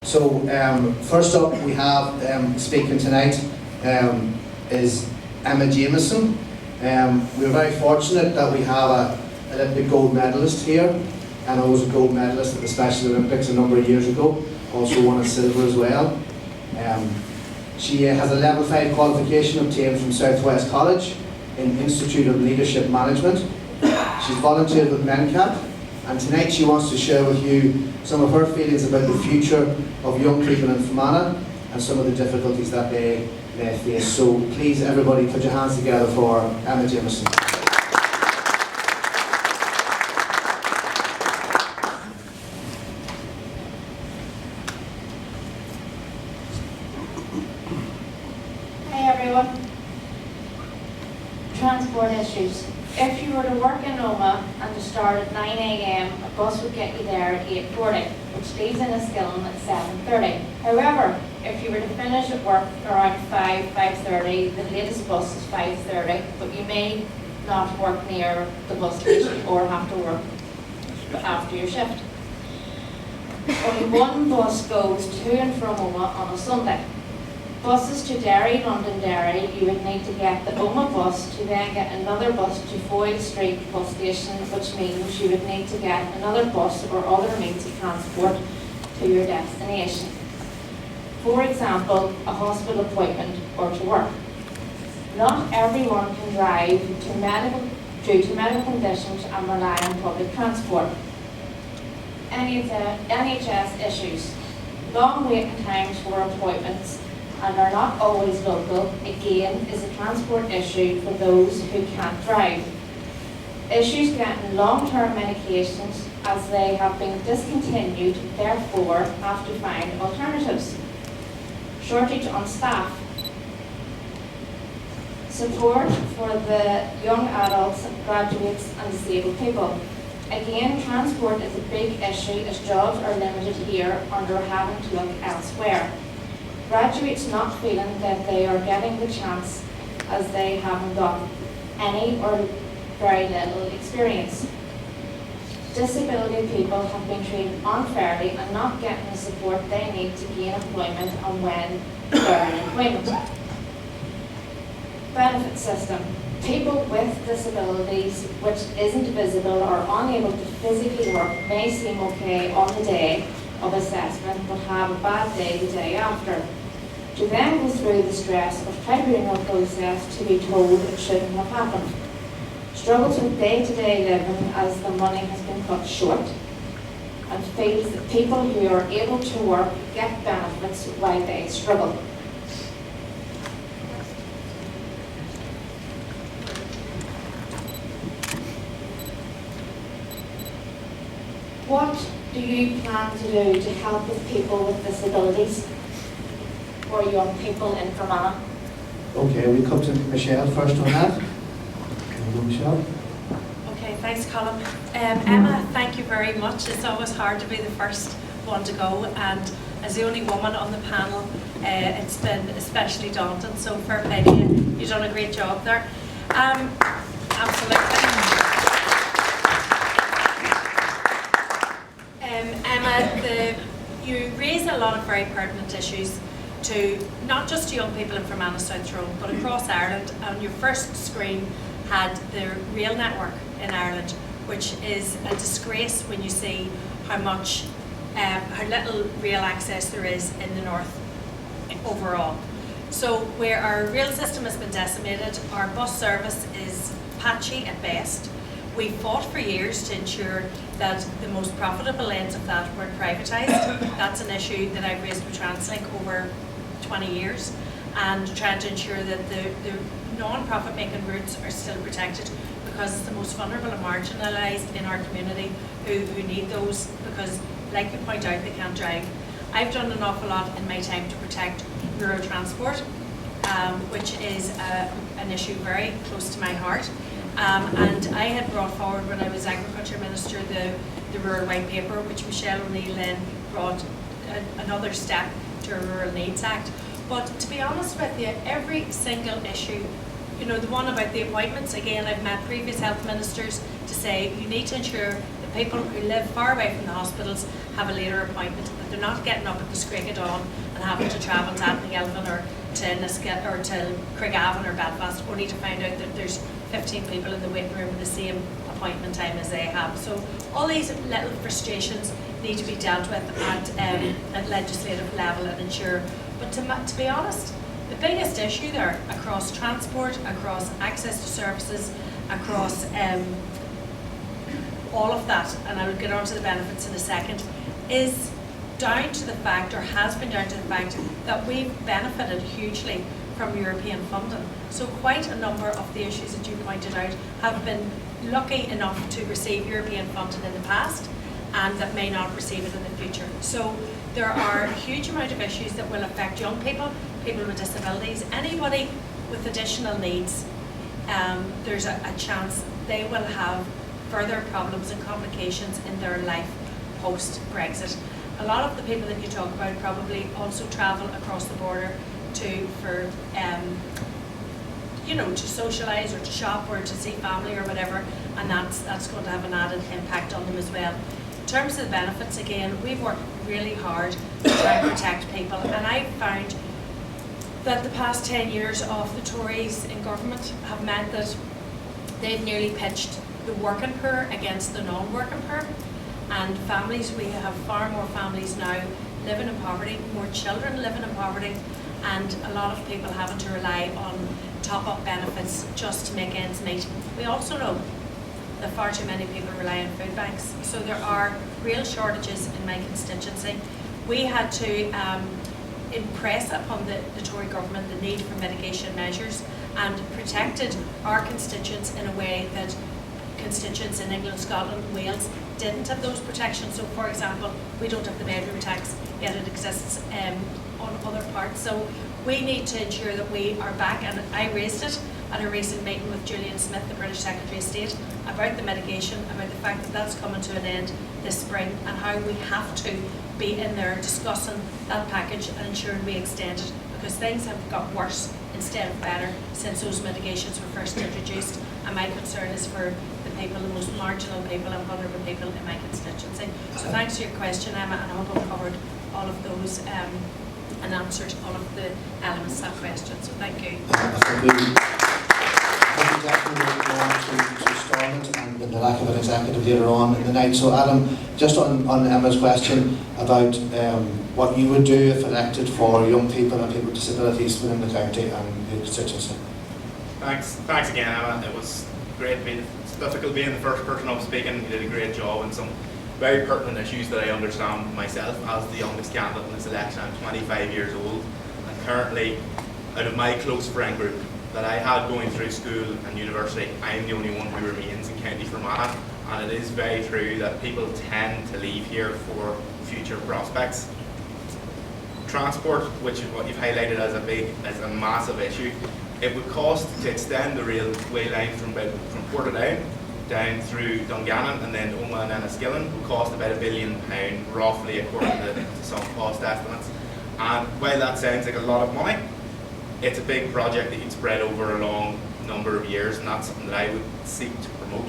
So first up we have speaking tonight is Emma Jameson. We're very fortunate that we have an Olympic gold medalist here, and I was a gold medalist at the Special Olympics a number of years ago, also won a silver as well. She has a level 5 qualification obtained from Southwest College in Institute of Leadership Management. She's volunteered with MenCap, and tonight she wants to share with you some of her feelings about the future of young people in Fermanagh and some of the difficulties that they face. So please everybody put your hands together for Emma Jameson. Hi everyone. Transport issues. If you were to work in Oma and to start at 9 AM, a bus would get you there at 8:40, which leaves Enniskillen at 7:30. However, if you were to finish at work around 5:30, the latest bus is 5:30, but you may not work near the bus station or have to work after your shift. Only one bus goes to and from Oma on a Sunday. Buses to Derry, London Derry, you would need to get the Oma bus to then get another bus to Foyle Street bus station, which means you would need to get another bus or other means of transport to your destination. For example, a hospital appointment or to work. Not everyone can drive due to medical conditions and rely on public transport. NHS issues. Long waiting times for appointments and are not always local, again, is a transport issue for those who can't drive. Issues getting long-term medications as they have been discontinued, therefore have to find alternatives. Shortage on staff. Support for the young adults, graduates and disabled people. Again, transport is a big issue as jobs are limited here and are having to look elsewhere. Graduates not feeling that they are getting the chance as they haven't got any or very little experience. Disability people have been treated unfairly and not getting the support they need to gain employment and when they're in employment. Benefit system. People with disabilities which isn't visible or unable to physically work may seem okay on the day of assessment but have a bad day the day after. To then go through the stress of tribunal process to be told it shouldn't have happened. Struggles with day-to-day living as the money has been cut short, and feels that people who are able to work get benefits while they struggle. What do you plan to do to help with people with disabilities or young people in Fermanagh? Okay, we come to Michelle first on that. Michelle. Okay, thanks Colin. Emma, thank you very much. It's always hard to be the first one to go, and as the only woman on the panel, it's been especially daunting, so fair play to you. You've done a great job there. Absolutely. Emma, you raise a lot of very pertinent issues to not just to young people in Fermanagh South Tyrone, but across Ireland. On your first screen had the rail network in Ireland, which is a disgrace when you see how little rail access there is in the north overall. So where our rail system has been decimated, our bus service is patchy at best. We fought for years to ensure that the most profitable lanes of that were privatised. That's an issue that I've raised with TransLink over 20 years, and trying to ensure that the non-profit making routes are still protected, because it's the most vulnerable and marginalised in our community who need those, because like you point out, they can't drive. I've done an awful lot in my time to protect rural transport, which is an issue very close to my heart. And I had brought forward, when I was Agriculture Minister, the Rural White Paper, which Michelle O'Neill then brought another step to a Rural Needs Act. But to be honest with you, every single issue, you know, the one about the appointments, again, I've met previous health ministers to say you need to ensure the The people who live far away from the hospitals have a later appointment, and they're not getting up at the screak of dawn and having to travel to Athengelvin or to Ennisket or to Craigavon or Belfast, only to find out that there's 15 people in the waiting room with the same appointment time as they have. So all these little frustrations need to be dealt with at legislative level and ensure. But to be honest, the biggest issue there across transport, across access to services, across all of that, and I will get on to the benefits in a second, is down to the fact, or has been down to the fact, that we've benefited hugely from European funding. So quite a number of the issues that you pointed out have been lucky enough to receive European funding in the past and that may not receive it in the future. So there are a huge amount of issues that will affect young people, people with disabilities, anybody with additional needs. There's a chance they will have further problems and complications in their life post-Brexit. A lot of the people that you talk about probably also travel across the border to socialise or to shop or to see family or whatever, and that's going to have an added impact on them as well. In terms of the benefits, again, we've worked really hard to try and protect people, and I've found that the past 10 years of the Tories in government have meant that they've nearly pitched the working poor against the non-working poor, and families, we have far more families now living in poverty, more children living in poverty, and a lot of people having to rely on top-up benefits just to make ends meet. We also know that far too many people rely on food banks, so there are real shortages in my constituency. We had to impress upon the Tory government the need for mitigation measures and protected our constituents in a way that constituents in England, Scotland, Wales didn't have those protections. So for example, we don't have the bedroom tax, yet it exists on other parts. So we need to ensure that we are back, and I raised it at a recent meeting with Julian Smith, the British Secretary of State, about the mitigation, about the fact that that's coming to an end this spring, and how we have to be in there discussing that package and ensuring we extend it, because things have got worse instead of better since those mitigations were first introduced. And my concern is for the people, the most marginal people and vulnerable people in my constituency. So thanks for your question, Emma, and I hope I've covered all of those and answered all of the elements of that question. So thank you. I think definitely we'll go on to Stormont and the lack of an executive later on in the night. So Adam, just on Emma's question about what you would do if elected for young people and people with disabilities within the county and the constituency. Thanks again, Emma. It was great it's difficult being the first person up speaking. You did a great job and some very pertinent issues that I understand myself as the youngest candidate in this election. I'm 25 years old, and currently, out of my close friend group that I had going through school and university, I'm the only one who remains in County Fermanagh, and it is very true that people tend to leave here for future prospects. Transport, which is what you've highlighted as a massive issue. It would cost to extend the railway line from Portadown down through Dungannon and then Omagh and Enniskillen would cost about £1 billion, roughly, according to some cost estimates. And while that sounds like a lot of money, it's a big project that you'd spread over a long number of years, and that's something that I would seek to promote.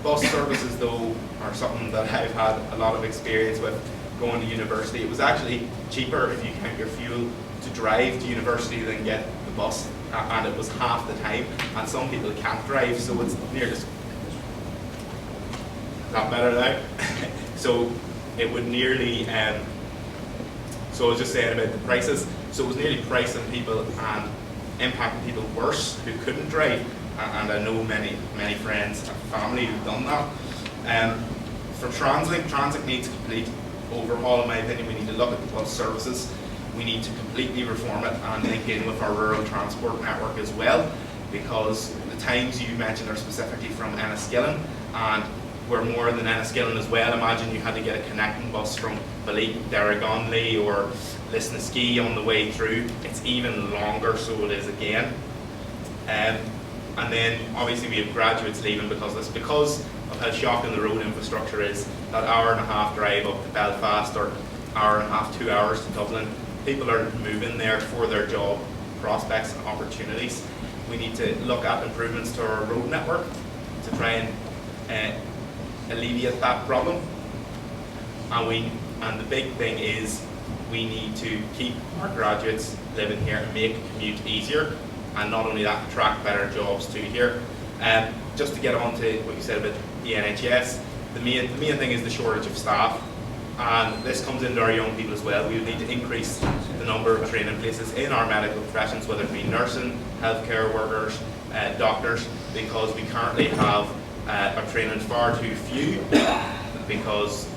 Bus services, though, are something that I've had a lot of experience with going to university. It was actually cheaper, if you count your fuel, to drive to university than get the bus, and it was half the time, and some people can't drive, so it's nearly not better now. So it would nearly so I was just saying about the prices, so it was nearly pricing people and impacting people worse who couldn't drive, and I know many friends and family who've done that. For transit needs a complete overhaul, in my opinion. We need to look at the bus services. We need to completely reform it and link in with our rural transport network as well, because the times you mentioned are specifically from Enniskillen, and we're more than Enniskillen as well. Imagine you had to get a connecting bus from Balik, Derrigonley or Lisnaskey on the way through. It's even longer, so it is again. And then obviously we have graduates leaving because of how shocking the road infrastructure is. That hour-and-a-half drive up to Belfast, or hour-and-a-half, 2 hours to Dublin. People are moving there for their job prospects and opportunities. We need to look at improvements to our road network to try and alleviate that problem. And the big thing is we need to keep our graduates living here and make commute easier, and not only that, attract better jobs to here. Just to get on to what you said about the NHS, the main thing is the shortage of staff, and this comes into our young people as well. We need to increase the number of training places in our medical professions, whether it be nursing, healthcare workers, doctors, because we currently have are training far too few, because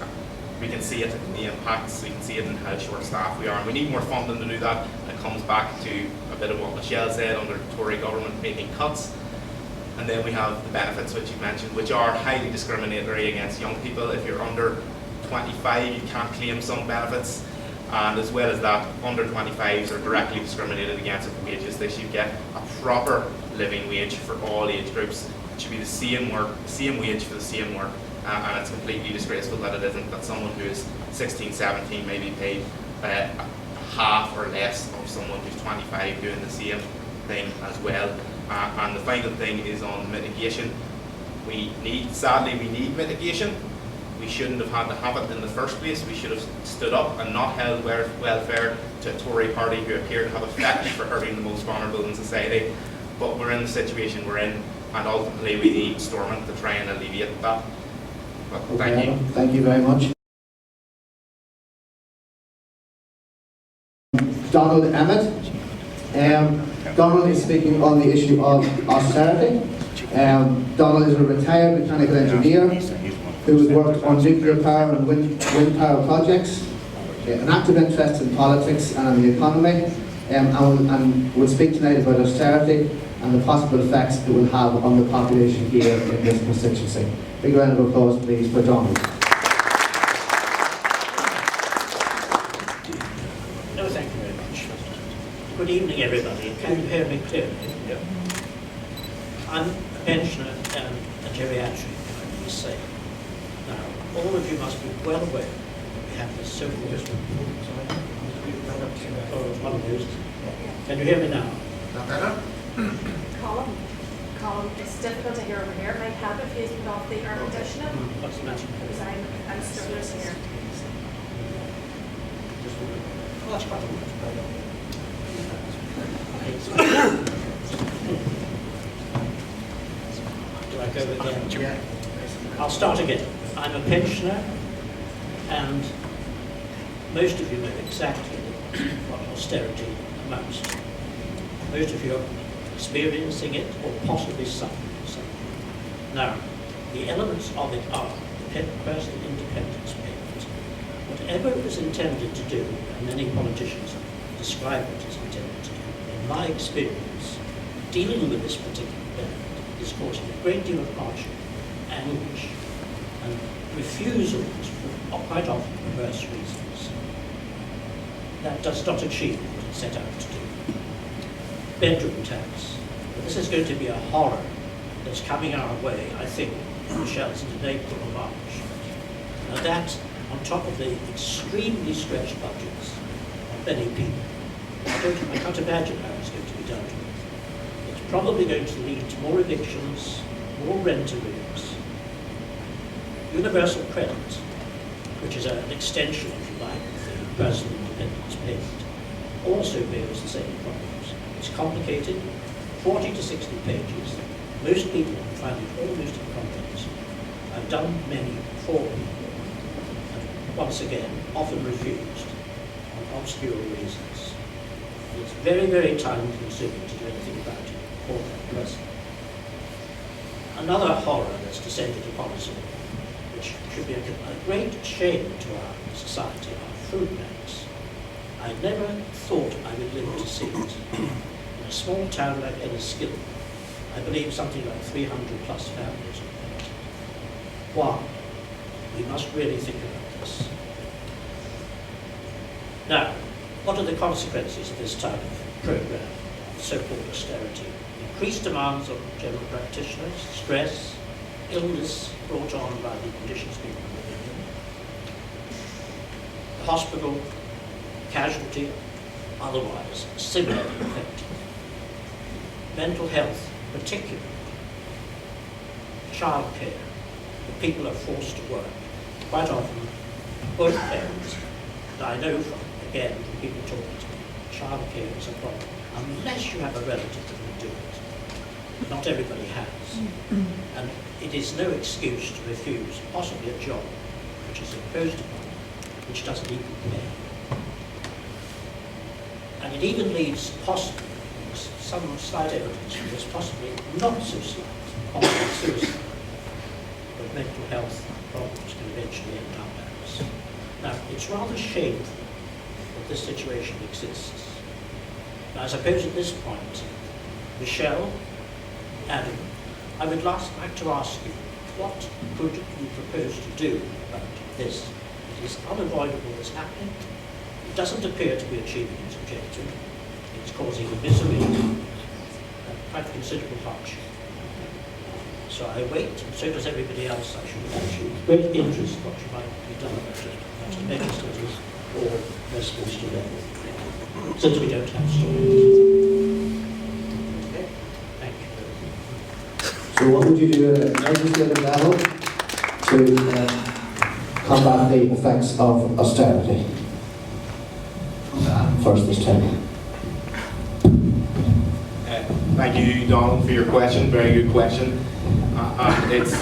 we can see it in the impacts, we can see it in how short staffed we are, and we need more funding to do that. And it comes back to a bit of what Michelle said under the Tory government making cuts. And then we have the benefits, which you mentioned, which are highly discriminatory against young people. If you're under 25, you can't claim some benefits, and as well as that, under 25s are directly discriminated against with wages. They should get a proper living wage for all age groups. It should be the same work, same wage for the same work. And it's completely disgraceful that it isn't, that someone who is 16, 17 may be paid half or less of someone who's 25 doing the same thing as well. And the final thing is on mitigation. Sadly we need mitigation. We shouldn't have had to have it in the first place. We should have stood up and not held welfare to a Tory party who appear to have a fetish for hurting the most vulnerable in society. But we're in the situation we're in, and ultimately we need Stormont to try and alleviate that. But thank you. Thank you very much. Donald Emmett. Donald is speaking on the issue of austerity. Donald is a retired mechanical engineer who has worked on nuclear power and wind power projects, an active interest in politics and in the economy, and will speak tonight about austerity and the possible effects it will have on the population here in this constituency. Big round of applause, please, for Donald. No, thank you very much. Good evening, everybody. Can you hear me clearly? Yeah. I'm a pensioner and a geriatric, if I may say. Now, all of you must be well aware that we have this so-called... Can you hear me now? Not better? Colin, it's difficult to hear over here. My help if you put off the air conditioner. What's the matter? Because I'm struggling to hear. Oh, that's quite Do I go again? Yeah. I'll start again. I'm a pensioner, and most of you know exactly what austerity amounts to. Most of you are experiencing it, or possibly suffering from it. Now, the elements of it are the personal independence payment. Whatever it was intended to do, and many politicians describe it as intended to do, in my experience, dealing with this particular benefit is causing a great deal of hardship, anguish, and refusals for quite often perverse reasons. That does not achieve what it set out to do. Bedroom tax. But this is going to be a horror that's coming our way, I think, Michelle said in April or March. Now that, on top of the extremely stretched budgets of many people, I can't imagine how it's going to be dealt with. It's probably going to lead to more evictions, more rent arrears. Universal credit, which is an extension, if you like, of the personal independence payment, also bears the same problems. It's complicated, 40 to 60 pages. Most people find it almost incomplex. I've done many for people, and once again, often refused on obscure reasons. It's very, very time consuming to do anything about it for that person. Another horror that's descended upon us all, which should be a great shame to our society, are food banks. I never thought I would live to see it. In a small town like Enniskillen, I believe something like 300 plus families are affected. Why? We must really think about this. Now, what are the consequences of this type of program, so-called austerity? Increased demands on general practitioners, stress, illness brought on by the conditions people live in, the hospital, casualty, otherwise similarly affected. Mental health, particularly, childcare, the people are forced to work. Quite often, both parents, and I know from, again, from people talking to me, childcare is a problem, unless you have a relative that will do it. Not everybody has. And it is no excuse to refuse possibly a job which is imposed upon you, which doesn't even pay. And it even leads possibly, some slight evidence for this, possibly not so slight, possibly suicide. But mental health problems can eventually end up as. Now, it's rather shameful that this situation exists. Now, I suppose at this point, Michelle, Adam, I would like to ask you, what could you propose to do about this? It is unavoidable what's happening. It doesn't appear to be achieving its objective. It's causing misery and quite considerable hardship. So I wait, and so does everybody else, I should imagine, with great interest what you might be done about it, at a legislative or Westminster level, since we don't have stories. Okay, thank you. So what would you do at a legislative level to combat the effects of austerity? First this time. Thank you, Donald, for your question. Very good question. It's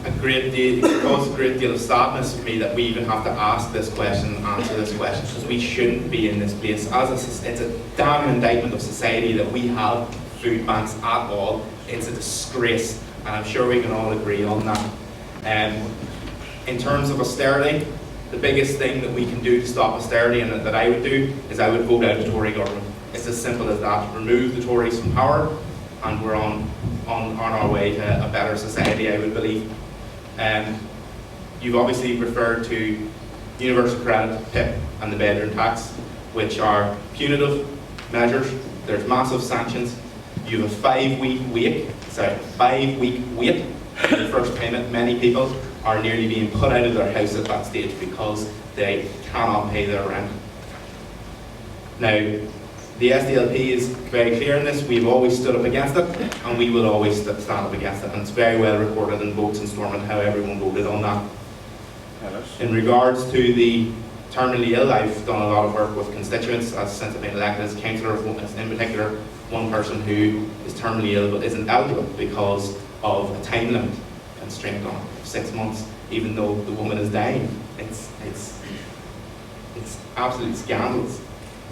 a great deal, it causes a great deal of sadness for me that we even have to ask this question and answer this question, because we shouldn't be in this place. It's a damn indictment of society that we have food banks at all. It's a disgrace, and I'm sure we can all agree on that. In terms of austerity, the biggest thing that we can do to stop austerity, and that I would do, is I would vote out a Tory government. It's as simple as that. Remove the Tories from power, and we're on our way to a better society, I would believe. You've obviously referred to universal credit, PIP, and the bedroom tax, which are punitive measures. There's massive sanctions. You have a 5-week wait for the first payment. Many people are nearly being put out of their house at that stage because they cannot pay their rent. Now, the SDLP is very clear in this. We've always stood up against it, and we will always stand up against it. And it's very well recorded in votes in Stormont how everyone voted on that. In regards to the terminally ill, I've done a lot of work with constituents since I've been elected as councillor, in particular one person who is terminally ill but isn't eligible because of a time limit constraint on 6 months, even though the woman is dying. It's absolutely scandalous.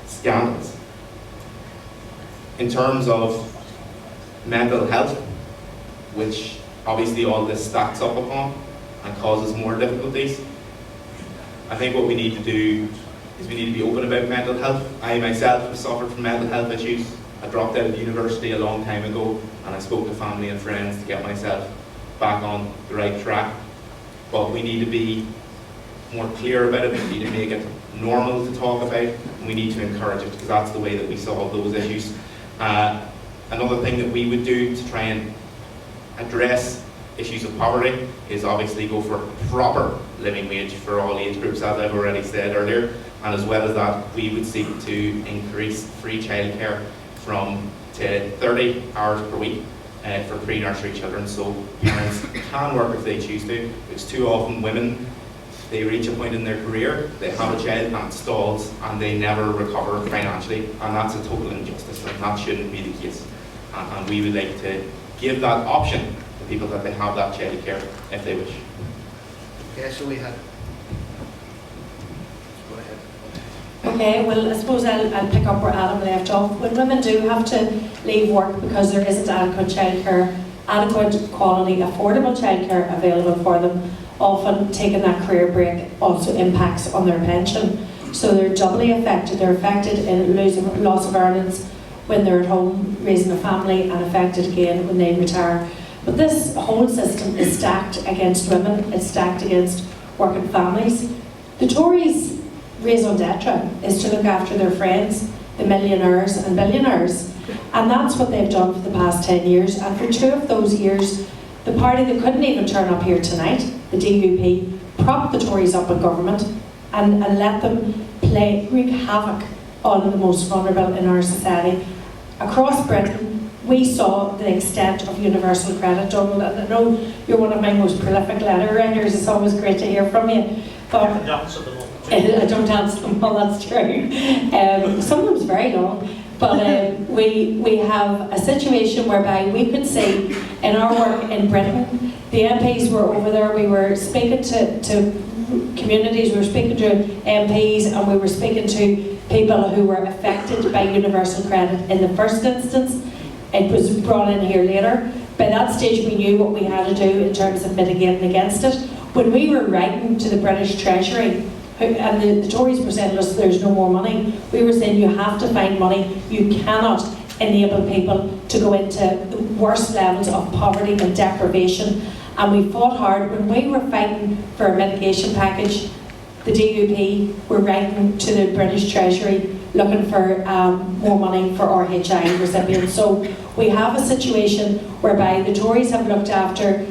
Scandalous. In terms of mental health, which obviously all this stacks up upon and causes more difficulties, I think what we need to do is we need to be open about mental health. I myself have suffered from mental health issues. I dropped out of university a long time ago, and I spoke to family and friends to get myself back on the right track. But we need to be more clear about it. We need to make it normal to talk about, and we need to encourage it, because that's the way that we solve those issues. Another thing that we would do to try and address issues of poverty is obviously go for proper living wage for all age groups, as I've already said earlier. And as well as that, we would seek to increase free childcare to 30 hours per week for pre-nursery children, so parents can work if they choose to. Because too often women, they reach a point in their career, they have a child and it stalls, and they never recover financially, and that's a total injustice, and that shouldn't be the case. And we would like to give that option to people, that they have that child care if they wish. Okay, so we had. Go ahead. Okay, well, I suppose I'll pick up where Adam left off. When women do have to leave work because there isn't adequate childcare, adequate quality, affordable childcare available for them, often taking that career break also impacts on their pension. So they're doubly affected. They're affected in losing loss of earnings when they're at home raising a family, and affected again when they retire. But this whole system is stacked against women. It's stacked against working families. The Tories' raison d'etre is to look after their friends, the millionaires and billionaires. And that's what they've done for the past 10 years. And for 2 of those years, the party that couldn't even turn up here tonight, the DUP, propped the Tories up in government and let them wreak havoc on the most vulnerable in our society. Across Britain, we saw the extent of universal credit, Donald, and I know you're one of my most prolific letter writers. It's always great to hear from you. But I don't answer them all. I don't answer them all, that's true. Sometimes very long. But we have a situation whereby we could see in our work in Britain, the MPs were over there, we were speaking to communities, we were speaking to MPs, and we were speaking to people who were affected by universal credit in the first instance. It was brought in here later. By that stage we knew what we had to do in terms of mitigating against it. When we were writing to the British Treasury, and the Tories were saying, listen, there's no more money, we were saying you have to find money. You cannot enable people to go into the worst levels of poverty and deprivation. And we fought hard. When we were fighting for a mitigation package, the DUP were writing to the British Treasury looking for more money for RHI recipients. So we have a situation whereby the Tories have looked after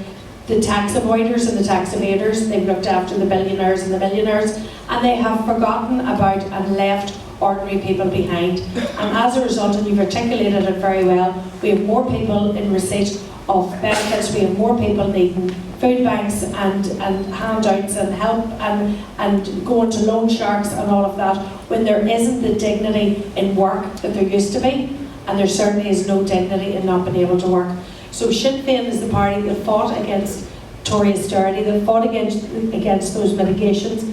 the tax avoiders and the tax evaders, they've looked after the billionaires and the millionaires, and they have forgotten about and left ordinary people behind. And as a result, and you've articulated it very well, we have more people in receipt of benefits, we have more people needing food banks and handouts and help and going to loan sharks and all of that, when there isn't the dignity in work that there used to be, and there certainly is no dignity in not being able to work. So Sinn Féin is the party that fought against Tory austerity, that fought against those mitigations.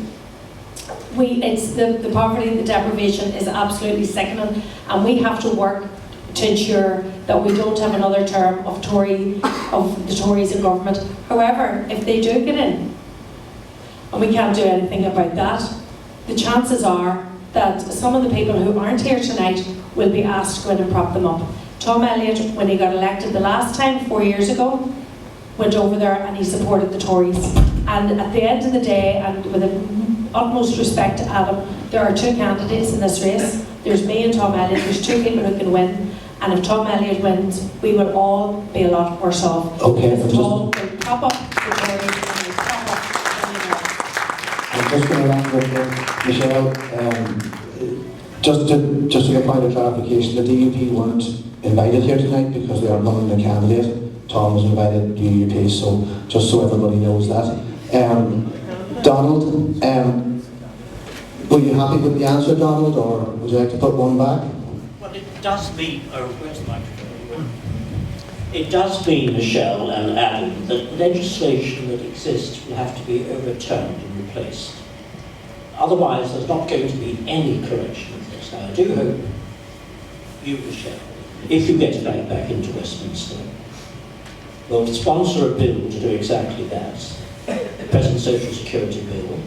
It's the poverty and the deprivation is absolutely sickening, and we have to work to ensure that we don't have another term of the Tories in government. However, if they do get in, and we can't do anything about that, the chances are that some of the people who aren't here tonight will be asked to go in and prop them up. Tom Elliott, when he got elected the last time, 4 years ago, went over there and he supported the Tories. And at the end of the day, and with the utmost respect to Adam, there are two candidates in this race. There's me and Tom Elliott. There's two people who can win. And if Tom Elliott wins, we will all be a lot worse off. Okay, because Tom will prop up the Tories and will prop up the Unions. I'm just going to wrap up, Michelle. Just to get a point of clarification, the DUP weren't invited here tonight because they are running the candidate. Tom was invited to DUP, so just so everybody knows that. Donald, were you happy with the answer, Donald, or would you like to put one back? Well, it does mean, where's the microphone? It does mean, Michelle and Adam, that legislation that exists will have to be overturned and replaced. Otherwise, there's not going to be any correction of this. Now, I do hope you, Michelle, if you get back into Westminster, will sponsor a bill to do exactly that, the present Social Security Bill,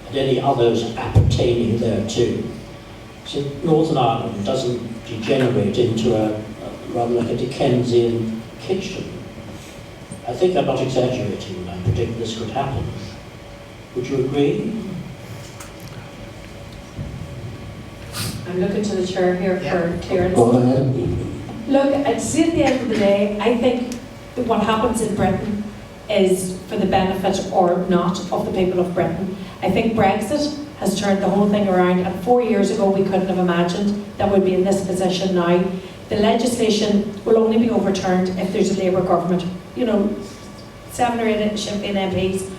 and any others appertaining thereto, so Northern Ireland doesn't degenerate into a rather like a Dickensian kitchen. I think I'm not exaggerating when I predict this could happen. Would you agree? I'm looking to the chair here for clearance. Go ahead. Look, I'd say at the end of the day, I think that what happens in Britain is for the benefit or not of the people of Britain. I think Brexit has turned the whole thing around, and 4 years ago we couldn't have imagined that we'd be in this position now. The legislation will only be overturned if there's a Labour government. You know, 7 or 8 Sinn Féin MPs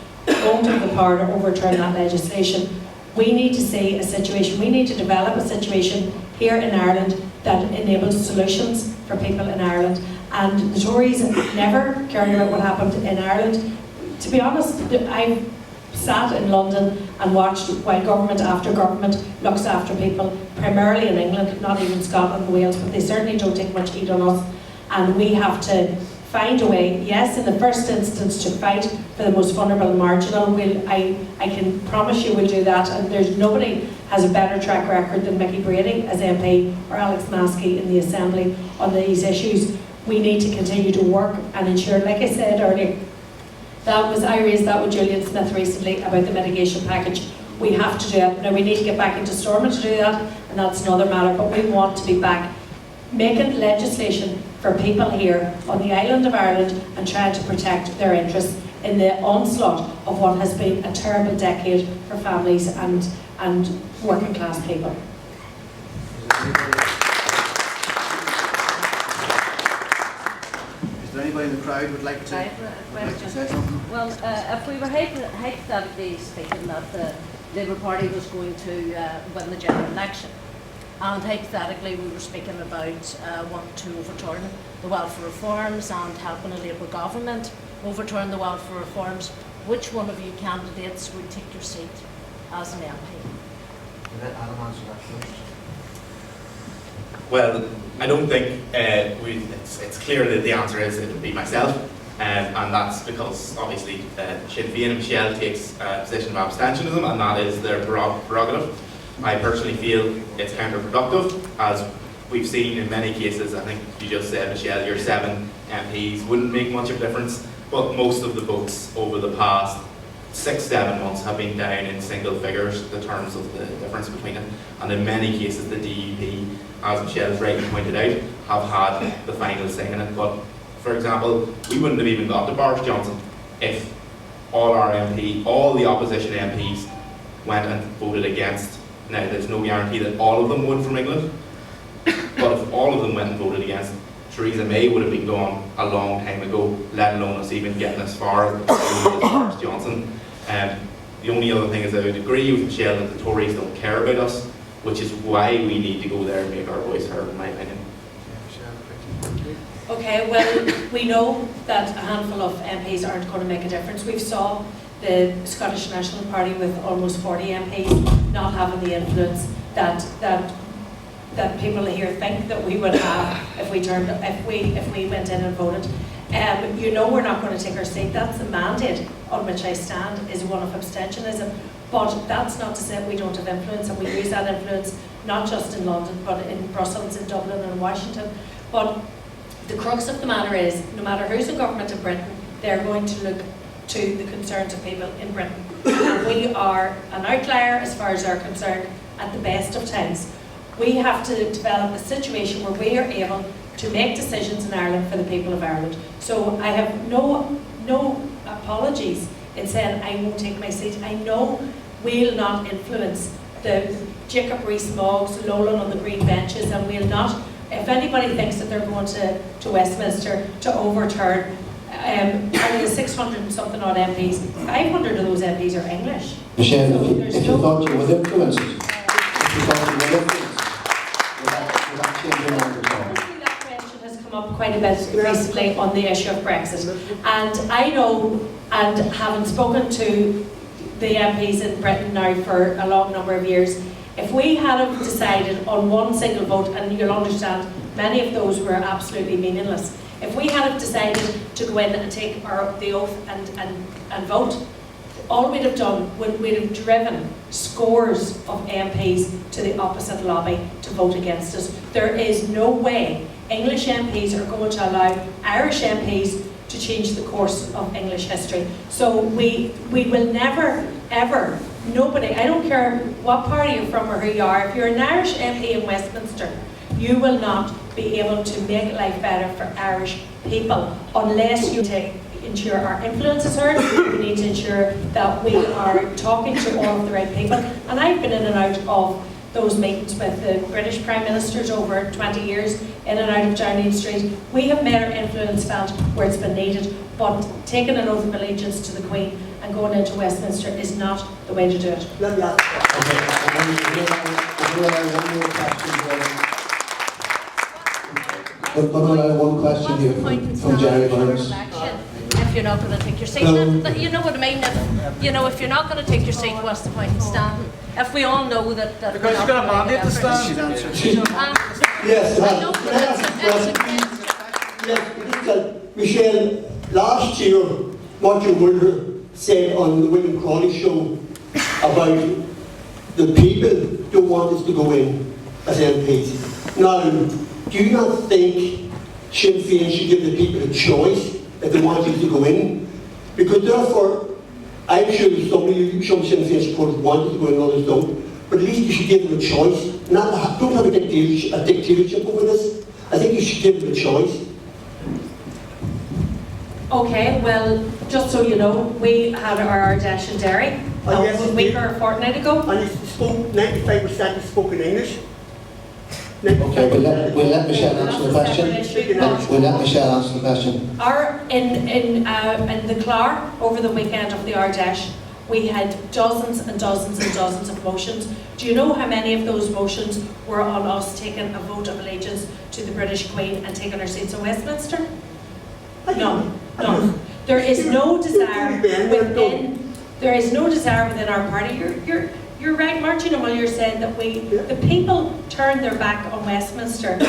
won't have the power to overturn that legislation. We need to see a situation, we need to develop a situation here in Ireland that enables solutions for people in Ireland. And the Tories never cared about what happened in Ireland. To be honest, I've sat in London and watched while government after government looks after people, primarily in England, not even Scotland and Wales, but they certainly don't take much heed on us. And we have to find a way, yes, in the first instance, to fight for the most vulnerable and marginal. I can promise you we'll do that, and there's nobody has a better track record than Mickey Brady as MP or Alex Maskey in the Assembly on these issues. We need to continue to work and ensure, like I said earlier, I raised that with Julian Smith recently about the mitigation package. We have to do it. Now we need to get back into Stormont to do that, and that's another matter, but we want to be back making legislation for people here on the island of Ireland and trying to protect their interests in the onslaught of what has been a terrible decade for families and working class people. anybody in the crowd would like to, I have a question. say something? Well, if we were hypothetically speaking that the Labour Party was going to win the general election, and hypothetically we were speaking about wanting to overturn the welfare reforms and helping a Labour government overturn the welfare reforms, which one of you candidates would take your seat as an MP? Let Adam answer that first. Well, I don't think it's clear that the answer is it would be myself, and that's because obviously Sinn Féin and Michelle takes a position of abstentionism, and that is their prerogative. I personally feel it's counterproductive, as we've seen in many cases. I think you just said, Michelle, your 7 MPs wouldn't make much of a difference, but most of the votes over the past 6-7 months have been down in single figures, the terms of the difference between it, and in many cases the DUP, as Michelle has rightly pointed out, have had the final say in it. But for example, we wouldn't have even got to Boris Johnson if all the opposition MPs went and voted against. Now there's no guarantee that all of them would from England, but if all of them went and voted against, Theresa May would have been gone a long time ago, let alone us even getting as far as Boris Johnson. The only other thing is I would agree with Michelle that the Tories don't care about us, which is why we need to go there and make our voice heard, in my opinion. Okay, well, we know that a handful of MPs aren't going to make a difference. We've saw the Scottish National Party with almost 40 MPs not having the influence that people here think that we would have if we went in and voted. You know we're not going to take our seat. That's the mandate on which I stand, is one of abstentionism. But that's not to say we don't have influence, and we use that influence not just in London, but in Brussels, in Dublin and Washington. But the crux of the matter is, no matter who's in government in Britain, they're going to look to the concerns of people in Britain. And we are an outlier as far as they're concerned at the best of times. We have to develop a situation where we are able to make decisions in Ireland for the people of Ireland. So I have no apologies in saying I won't take my seat. I know we'll not influence the Jacob Rees-Moggs lolling on the green benches, and we'll not, if anybody thinks that they're going to Westminster to overturn out of the 600 and something odd MPs, 500 of those MPs are English. Michelle, So if you thought you would influence it, would that change your mind at all? Obviously that question has come up quite a bit recently on the issue of Brexit. And I know, and having spoken to the MPs in Britain now for a long number of years, if we had have decided on one single vote, and you'll understand many of those were absolutely meaningless, if we had have decided to go in and take the oath and vote, all we'd have done, we'd have driven scores of MPs to the opposite lobby to vote against us. There is no way English MPs are going to allow Irish MPs to change the course of English history. So we will never, ever, nobody, I don't care what party you're from or who you are, if you're an Irish MP in Westminster, you will not be able to make life better for Irish people unless you ensure our influence is heard. We need to ensure that we are talking to all of the right people. And I've been in and out of those meetings with the British Prime Ministers over 20 years, in and out of Downing Street. We have made our influence felt where it's been needed, but taking an oath of allegiance to the Queen and going into Westminster is not the way to do it. Let me ask. But one question here from Jerry Burns. If you're not going to take your seat, you know what I mean. If you're not going to take your seat, what's the point in standing? If we all know that because you've got a mandate to stand. Yes, Michelle, last year, Roger Wilder said on the William Crawley show about the people don't want us to go in as MPs. Now, do you not think Sinn Féin should give the people a choice if they want you to go in? Because therefore, I'm sure some Sinn Féin supporters want you to go in, others don't. But at least you should give them a choice. Don't have a dictatorship over this. I think you should give them a choice. Okay, well, just so you know, we had our dash in Derry a week or a fortnight ago. And you spoke, 95% spoke in English. Okay, we'll let Michelle answer the question. We'll let Michelle answer the question. In the Clar, over the weekend of the Ardèche, we had dozens and dozens and dozens of motions. Do you know how many of those motions were on us taking a vote of allegiance to the British Queen and taking our seats in Westminster? None. None. There is no desire within. There is no desire within our party. You're right, Martin O'Muller said that the people turned their back on Westminster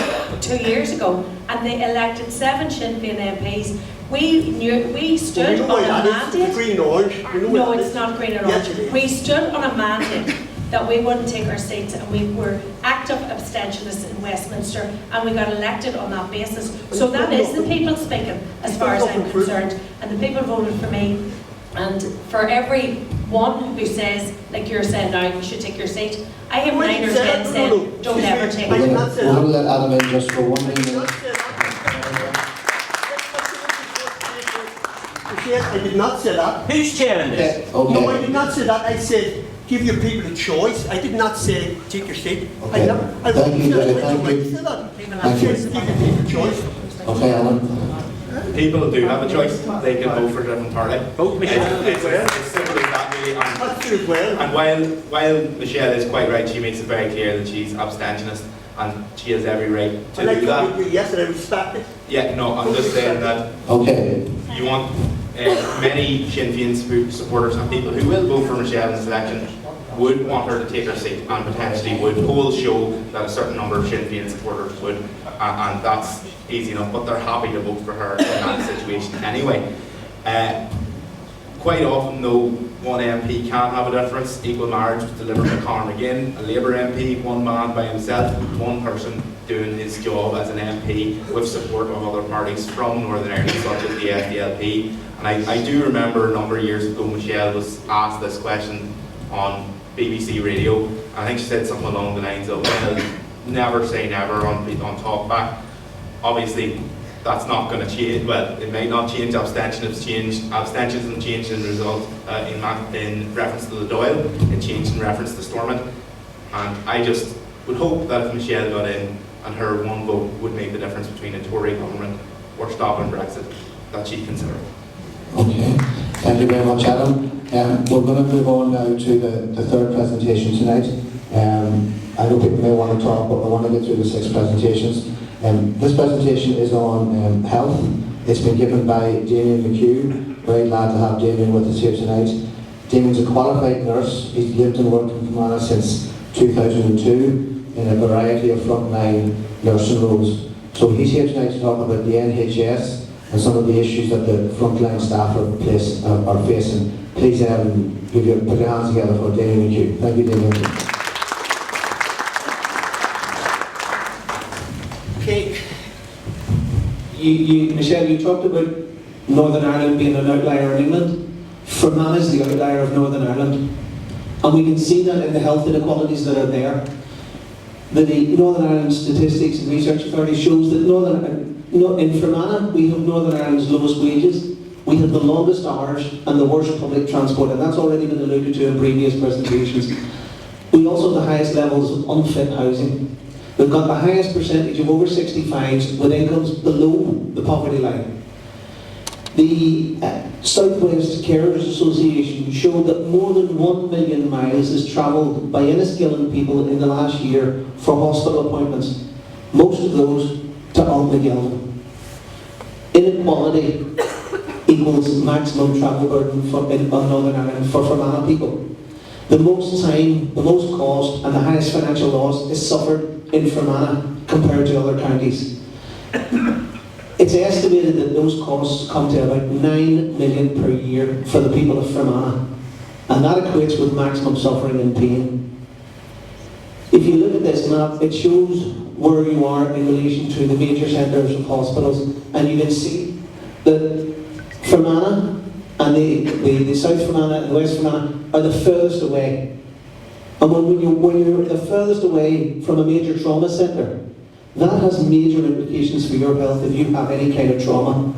2 years ago, and they elected 7 Sinn Féin MPs. We stood on a mandate. Green and orange. No, it's not green and orange. Yes, it is. We stood on a mandate that we wouldn't take our seats, and we were active abstentionists in Westminster, and we got elected on that basis. So that is the people speaking, as far as I'm concerned, and the people voted for me. And for every one who says, like you're saying now, you should take your seat, I have 9 or 10 saying, don't ever take We're it. going to let Adam in just for 1 minute. I did not say that. Who's chairing this? Okay. No, I did not say that. I said, give your people a choice. I did not say, take your seat. Okay. Thank you, David. Thank you. I said, give your people a choice. Okay, Alan. People do have a choice. They can vote for a different party. Vote Michelle. It's simply that way. That's true as well. And while Michelle is quite right, she makes it very clear that she's abstentionist and she has every right to And I do that. told you yesterday, I respect it. Yeah, no, I'm just saying that Okay. you want many Sinn Féin supporters and people who will vote for Michelle in this election would want her to take her seat, and potentially would polls show that a certain number of Sinn Féin supporters would, and that's easy enough, but they're happy to vote for her in that situation anyway. Quite often though, one MP can have a difference. Equal marriage was delivered by Conor McGinn, a Labour MP, one man by himself, one person doing his job as an MP with support of other parties from Northern Ireland, such as the SDLP. And I do remember a number of years ago, Michelle was asked this question on BBC Radio. I think she said something along the lines of, well, never say never on talkback. Obviously, that's not going to change. Well, it may not change. Abstentionism changed in result in reference to the Doyle. It changed in reference to Stormont. And I just would hope that if Michelle got in and her one vote would make the difference between a Tory government or stopping Brexit, that she'd consider it. Okay. Thank you very much, Adam. We're going to move on now to the third presentation tonight. I know people may want to talk, but I want to get through the 6 presentations. This presentation is on health. It's been given by Damien McHugh. Very glad to have Damien with us here tonight. Damien's a qualified nurse. He's lived and worked in Fermanagh since 2002 in a variety of frontline nursing roles. So he's here tonight to talk about the NHS and some of the issues that the frontline staff are facing. Please put your hands together for Damien McHugh. Thank you, Damien. Okay. Michelle, you talked about Northern Ireland being an outlier in England. Fermanagh is the outlier of Northern Ireland. And we can see that in the health inequalities that are there. The Northern Ireland Statistics and Research Authority shows that in Fermanagh we have Northern Ireland's lowest wages, we have the longest hours and the worst public transport, and that's already been alluded to in previous presentations. We also have the highest levels of unfit housing. We've got the highest percentage of over 65s with incomes below the poverty line. The South West Carers Association showed that more than 1 million miles is travelled by Enniskillen people in the last year for hospital appointments, most of those to Altmagildon. Inequality equals maximum travel burden on Northern Ireland for Fermanagh people. The most time, the most cost and the highest financial loss is suffered in Fermanagh compared to other counties. It's estimated that those costs come to about 9 million per year for the people of Fermanagh, and that equates with maximum suffering and pain. If you look at this map, it shows where you are in relation to the major centres of hospitals, and you can see that Fermanagh and the South Fermanagh and the West Fermanagh are the furthest away. And when you're the furthest away from a major trauma centre, that has major implications for your health if you have any kind of trauma.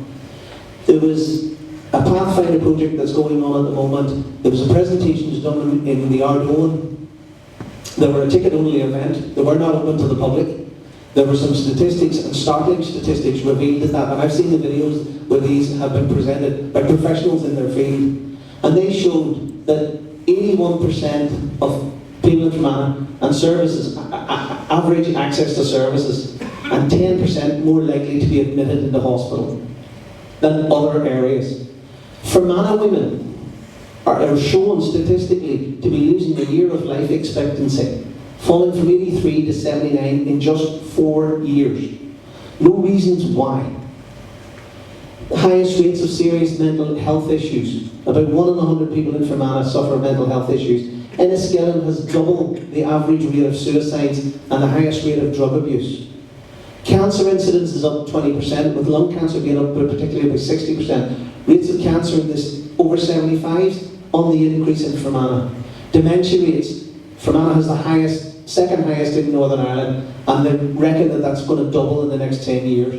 There was a Pathfinder project that's going on at the moment. There was a presentation done in the Ardone. They were a ticket-only event. They were not open to the public. There were some statistics, and startling statistics revealed that, and I've seen the videos where these have been presented by professionals in their field, and they showed that 81% of people in Fermanagh and services, average access to services, and 10% more likely to be admitted into hospital than other areas. Fermanagh women are shown statistically to be losing a year of life expectancy, falling from 83 to 79 in just 4 years. No reasons why. The highest rates of serious mental health issues. About 1 in 100 people in Fermanagh suffer mental health issues. Enniskillen has double the average rate of suicides and the highest rate of drug abuse. Cancer incidence is up 20%, with lung cancer being up particularly by 60%. Rates of cancer in this over 75s on the increase in Fermanagh. Dementia rates, Fermanagh has the highest, second highest in Northern Ireland, and they reckon that that's going to double in the next 10 years.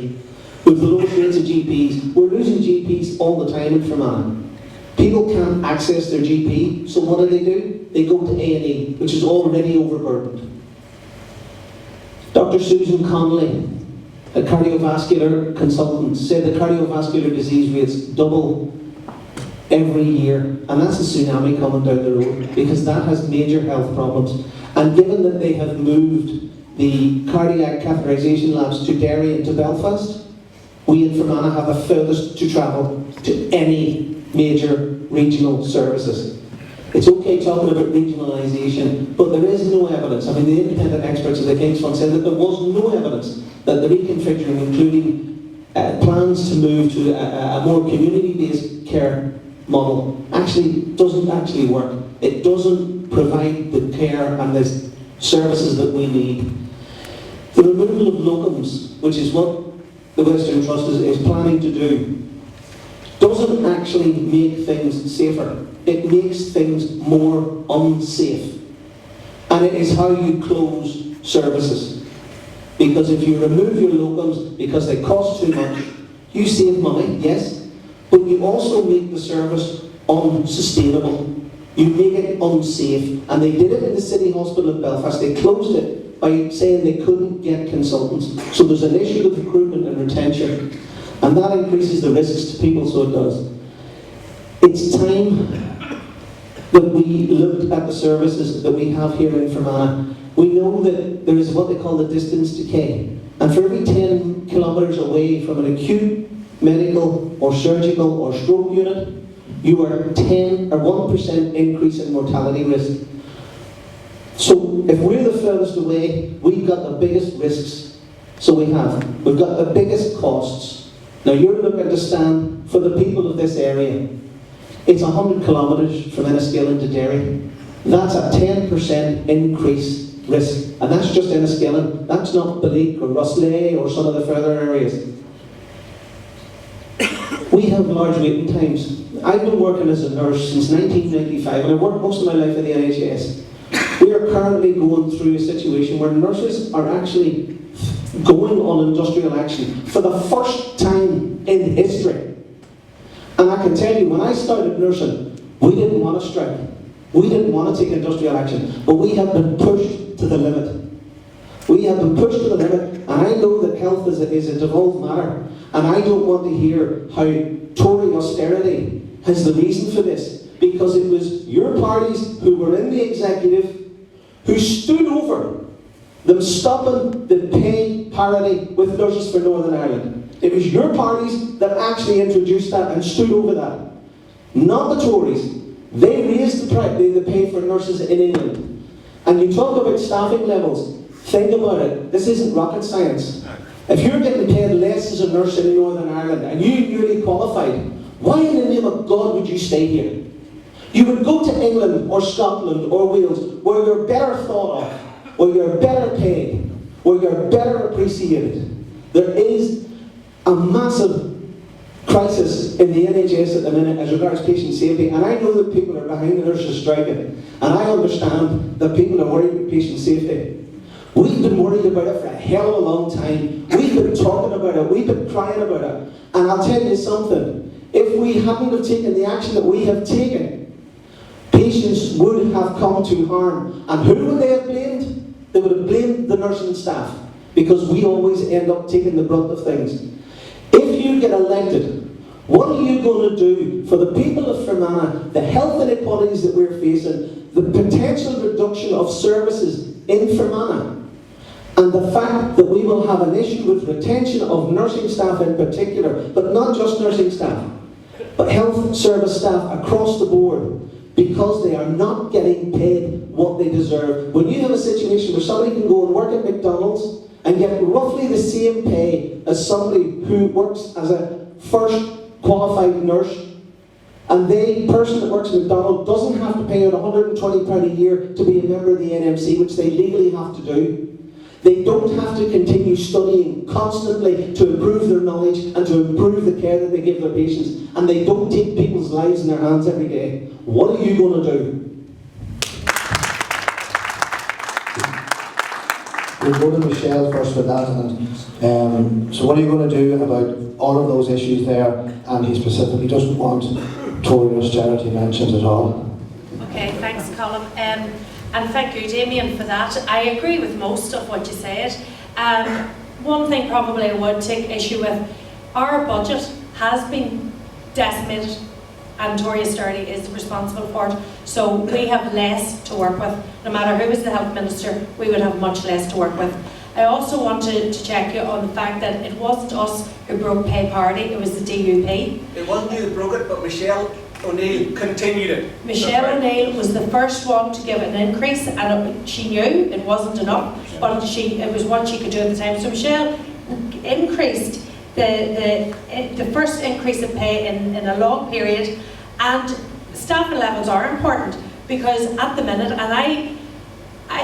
With the lowest rates of GPs, we're losing GPs all the time in Fermanagh. People can't access their GP, so what do? They go to A&E, which is already overburdened. Dr. Susan Connolly, a cardiovascular consultant, said that cardiovascular disease rates double every year, and that's a tsunami coming down the road, because that has major health problems. And given that they have moved the cardiac catheterisation labs to Derry and to Belfast, we in Fermanagh have the furthest to travel to any major regional services. It's okay talking about regionalisation, but there is no evidence. I mean, the independent experts of the King's Fund said that there was no evidence that the reconfiguring, including plans to move to a more community-based care model, doesn't actually work. It doesn't provide the care and the services that we need. The removal of locums, which is what the Western Trust is planning to do, doesn't actually make things safer. It makes things more unsafe. And it is how you close services. Because if you remove your locums because they cost too much, you save money, yes, but you also make the service unsustainable. You make it unsafe. And they did it in the City Hospital in Belfast. They closed it by saying they couldn't get consultants. So there's an issue with recruitment and retention. And that increases the risks to people, so it does. It's time that we looked at the services that we have here in Fermanagh. We know that there is what they call the distance decay. And for every 10 kilometres away from an acute medical or surgical or stroke unit, you are 10 or 1% increase in mortality risk. So if we're the furthest away, we've got the biggest risks. So we've got the biggest costs. Now you're looking to stand for the people of this area. It's 100 kilometres from Enniskillen to Derry. That's a 10% increase risk. And that's just Enniskillen. That's not Balleek or Rosslea or some of the further areas. We have large waiting times. I've been working as a nurse since 1995, and I've worked most of my life in the NHS. We are currently going through a situation where nurses are actually going on industrial action for the first time in history. And I can tell you, when I started nursing, we didn't want to strike. We didn't want to take industrial action, but we have been pushed to the limit. We have been pushed to the limit, and I know that health is a devolved matter, and I don't want to hear how Tory austerity is the reason for this, because it was your parties who were in the executive who stood over them stopping the pay parity with nurses for Northern Ireland. It was your parties that actually introduced that and stood over that, not the Tories. They raised the pay for nurses in England. And you talk about staffing levels. Think about it. This isn't rocket science. If you're getting paid less as a nurse in Northern Ireland and you're newly qualified, why in the name of God would you stay here? You would go to England or Scotland or Wales, where you're better thought of, where you're better paid, where you're better appreciated. There is a massive crisis in the NHS at the minute as regards patient safety, and I know that people are behind the nurses striking, and I understand that people are worried about patient safety. We've been worried about it for a hell of a long time. We've been talking about it, we've been crying about it. And I'll tell you something, if we hadn't have taken the action that we have taken, patients would have come to harm. And who would they have blamed? They would have blamed the nursing staff. because we always end up taking the brunt of things. If you get elected, what are you going to do for the people of Fermanagh, the health inequalities that we're facing, the potential reduction of services in Fermanagh, and the fact that we will have an issue with retention of nursing staff in particular, but not just nursing staff, but health service staff across the board, because they are not getting paid what they deserve. When you have a situation where somebody can go and work at McDonald's and get roughly the same pay as somebody who works as a first qualified nurse, and the person that works at McDonald's doesn't have to pay out £120 a year to be a member of the NMC, which they legally have to do. They don't have to continue studying constantly to improve their knowledge and to improve the care that they give their patients, and they don't take people's lives in their hands every day. What are you going to do? We'll go to Michelle first with that. And so what are you going to do about all of those issues there? And he specifically doesn't want Tory austerity mentioned at all. Okay, thanks, Colin. And thank you, Damien, for that. I agree with most of what you said. One thing probably I would take issue with, our budget has been decimated and Tory austerity is responsible for it. So we have less to work with. No matter who is the health minister, we would have much less to work with. I also wanted to check you on the fact that it wasn't us who broke pay parity, it was the DUP. It wasn't you that broke it, but Michelle O'Neill continued it. Michelle O'Neill was the first one to give an increase, and she knew it wasn't enough, but it was what she could do at the time. So Michelle increased the first increase in pay in a long period, and staffing levels are important, because at the minute, and I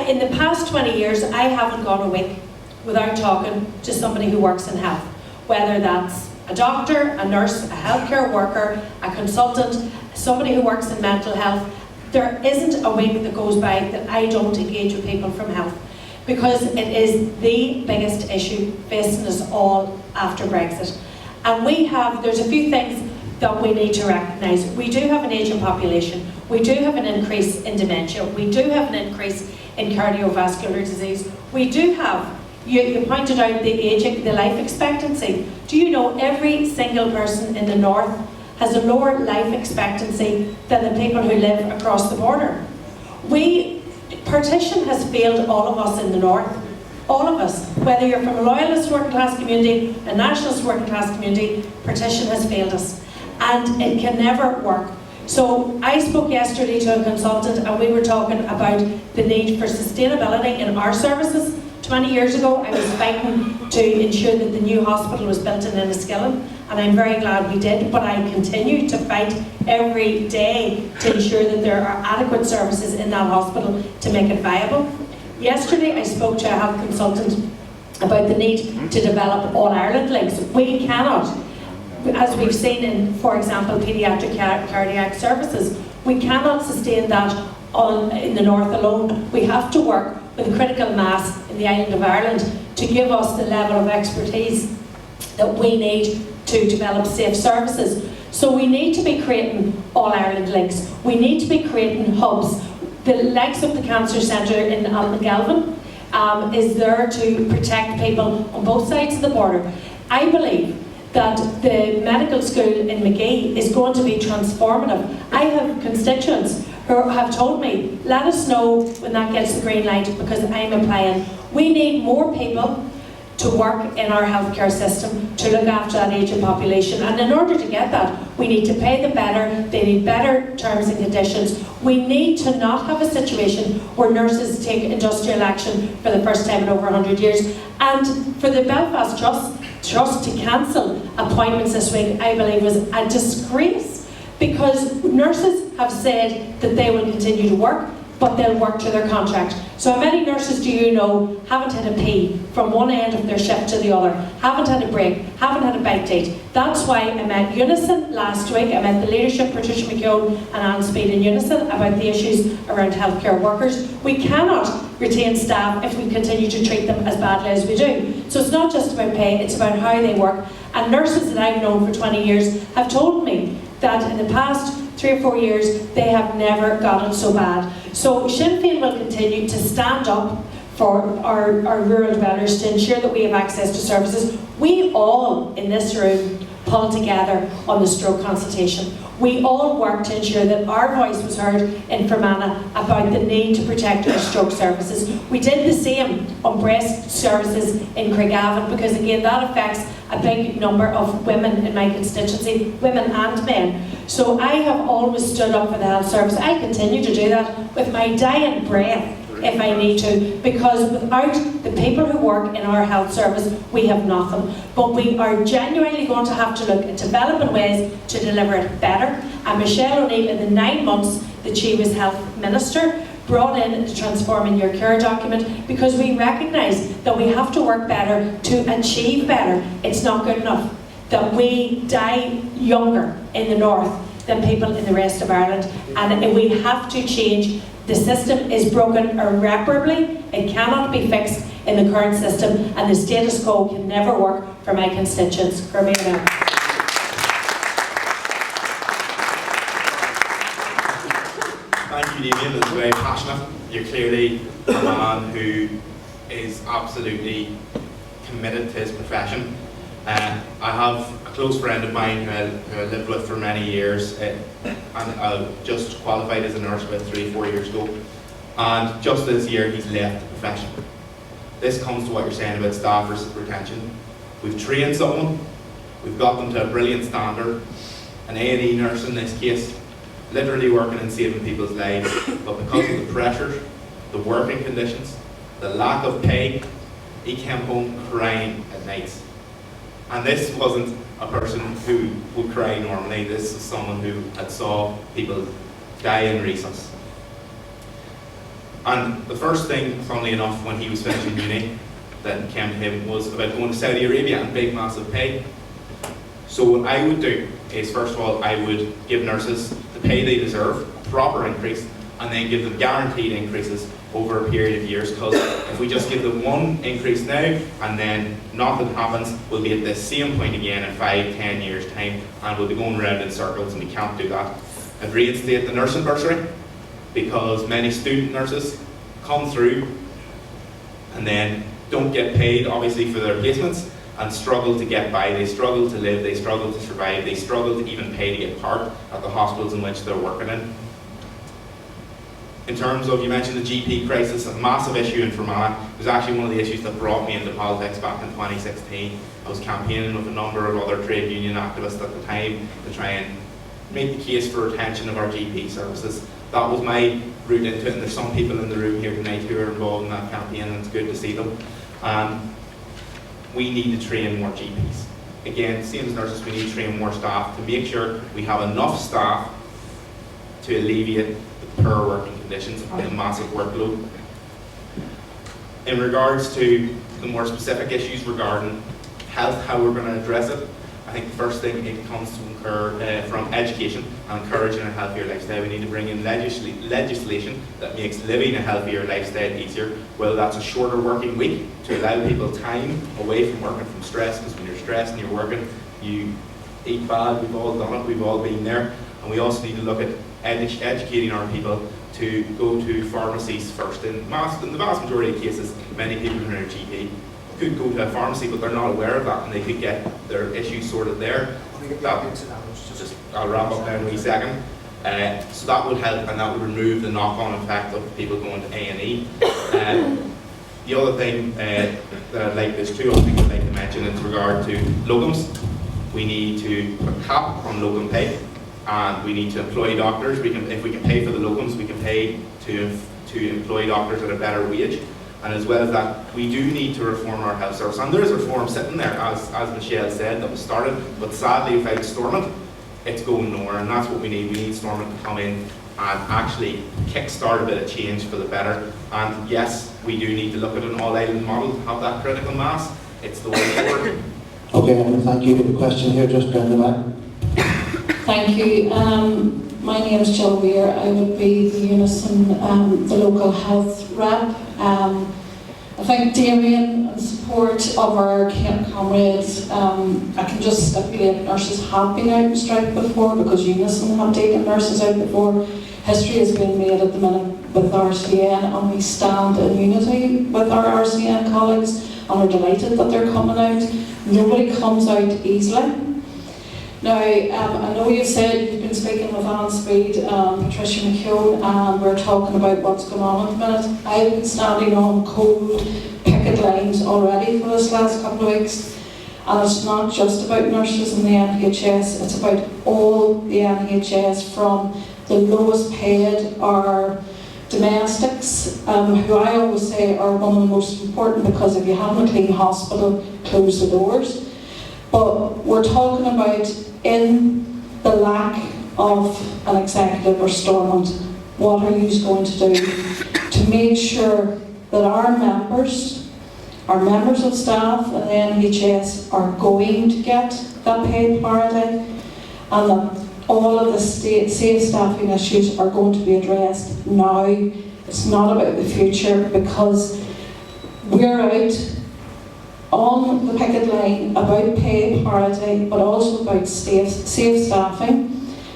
in the past 20 years, I haven't gone a week without talking to somebody who works in health, whether that's a doctor, a nurse, a healthcare worker, a consultant, somebody who works in mental health. There isn't a week that goes by that I don't engage with people from health, because it is the biggest issue facing us all after Brexit. And there's a few things that we need to recognise. We do have an ageing population, we do have an increase in dementia, we do have an increase in cardiovascular disease, we do have, you pointed out the life expectancy. Do you know every single person in the north has a lower life expectancy than the people who live across the border? Partition has failed all of us in the north. All of us. Whether you're from a loyalist working class community, a nationalist working class community, partition has failed us. And it can never work. So I spoke yesterday to a consultant, and we were talking about the need for sustainability in our services. 20 years ago, I was fighting to ensure that the new hospital was built in Enniskillen, and I'm very glad we did, but I continue to fight every day to ensure that there are adequate services in that hospital to make it viable. Yesterday, I spoke to a health consultant about the need to develop All-Ireland links. We cannot, as we've seen in, for example, paediatric cardiac services, we cannot sustain that in the north alone. We have to work with a critical mass in the island of Ireland to give us the level of expertise that we need to develop safe services. So we need to be creating All-Ireland links. We need to be creating hubs. The likes of the Cancer Centre in Almagalvan is there to protect people on both sides of the border. I believe that the medical school in Magee is going to be transformative. I have constituents who have told me, let us know when that gets the green light, because I'm applying. We need more people to work in our healthcare system to look after that ageing population, and in order to get that, we need to pay them better. They need better terms and conditions. We need to not have a situation where nurses take industrial action for the first time in over 100 years. And for the Belfast Trust to cancel appointments this week, I believe was a disgrace, because nurses have said that they will continue to work, but they'll work to their contract. So how many nurses do you know haven't had a pee from one end of their shift to the other, haven't had a break, haven't had a bite date? That's why I met Unison last week. I met the leadership, Patricia McKeown and Anne Speed in Unison, about the issues around healthcare workers. We cannot retain staff if we continue to treat them as badly as we do. So it's not just about pay, it's about how they work. And nurses that I've known for 20 years have told me that in the past 3 or 4 years, they have never got it so bad. So Sinn Féin will continue to stand up for our rural dwellers to ensure that we have access to services. We all in this room pulled together on the stroke consultation. We all worked to ensure that our voice was heard in Fermanagh about the need to protect our stroke services. We did the same on breast services in Craigavon, because again that affects a big number of women in my constituency, women and men. So I have always stood up for the health service. I continue to do that with my dying breath if I need to, because without the people who work in our health service, we have nothing. But we are genuinely going to have to look at developing ways to deliver it better. And Michelle O'Neill, in the 9 months that she was Health Minister, brought in the Transforming Your Care document, because we recognise that we have to work better to achieve better. It's not good enough that we die younger in the north than people in the rest of Ireland, and we have to change. The system is broken irreparably. It cannot be fixed in the current system, and the status quo can never work for my constituents. Fermanagh. Thank you, Damien. It was very passionate. You're clearly a man who is absolutely committed to his profession. I have a close friend of mine who I lived with for many years, and I just qualified as a nurse about 3-4 years ago. And just this year, he's left the profession. This comes to what you're saying about staff versus retention. We've trained someone, we've got them to a brilliant standard, an A&E nurse in this case, literally working and saving people's lives, but because of the pressures, the working conditions, the lack of pay, he came home crying at nights. And this wasn't a person who would cry normally. This is someone who had saw people die in recess. And the first thing, funnily enough, when he was finishing uni, that came to him was about going to Saudi Arabia and big, massive pay. So what I would do is, first of all, I would give nurses the pay they deserve, a proper increase, and then give them guaranteed increases over a period of years, because if we just give them one increase now and then nothing happens, we'll be at the same point again in 5-10 years time, and we'll be going round in circles, and we can't do that. I'd reinstate the nursing bursary, because many student nurses come through and then don't get paid obviously for their placements and struggle to get by. They struggle to live, they struggle to survive, they struggle to even pay to get part at the hospitals in which they're working in. In terms of, you mentioned the GP crisis, a massive issue in Fermanagh. It was actually one of the issues that brought me into politics back in 2016. I was campaigning with a number of other trade union activists at the time to try and make the case for retention of our GP services. That was my route into it, and there's some people in the room here tonight who are involved in that campaign, and it's good to see them. We need to train more GPs. Again, same as nurses, we need to train more staff to make sure we have enough staff to alleviate the poor working conditions and the massive workload. In regards to the more specific issues regarding health, how we're going to address it, I think the first thing, it comes to from education and encouraging a healthier lifestyle. We need to bring in legislation that makes living a healthier lifestyle easier, whether that's a shorter working week to allow people time away from working from stress, because when you're stressed and you're working, you eat bad. We've all done it, we've all been there. And we also need to look at educating our people to go to pharmacies first. In the vast majority of cases, many people who are in a GP could go to a pharmacy, but they're not aware of that, and they could get their issues sorted there. I'll wrap up now in a wee second. So that would help, and that would remove the knock-on effect of people going to A&E. The other thing that there's two other things I'd like to mention in regard to locums. We need to put a cap on locum pay, and we need to employ doctors. If we can pay for the locums, we can pay to employ doctors at a better wage. And as well as that, we do need to reform our health service. And there is reform sitting there, as Michelle said, that was started, but sadly without Stormont, it's going nowhere, and that's what we need. We need Stormont to come in and actually kick-start a bit of change for the better. And yes, we do need to look at an all-island model to have that critical mass. It's the way forward. Okay, and thank you. The question here just down the back. Thank you. My name is Jill Weir. I would be the Unison, the local health rep. A think Damien, in support of our comrades, I can just stipulate nurses have been out on strike before because Unison have taken nurses out before. History is being made at the minute with RCN, and we stand in unity with our RCN colleagues and are delighted that they're coming out. Nobody comes out easily. Now, I know you said you've been speaking with Anne Speed, Patricia McKeown, and we're talking about what's going on at the minute. I've been standing on cold picket lines already for this last couple of weeks, and it's not just about nurses in the NHS, it's about all the NHS, from the lowest paid or domestics, who I always say are one of the most important, because if you haven't a clean hospital, close the doors. But we're talking about, in the lack of an executive or Stormont, what are you going to do to make sure that our members of staff in the NHS are going to get that paid parity, and that all of the safe staffing issues are going to be addressed now. It's not about the future, because we're out on the picket line about pay parity, but also about safe staffing.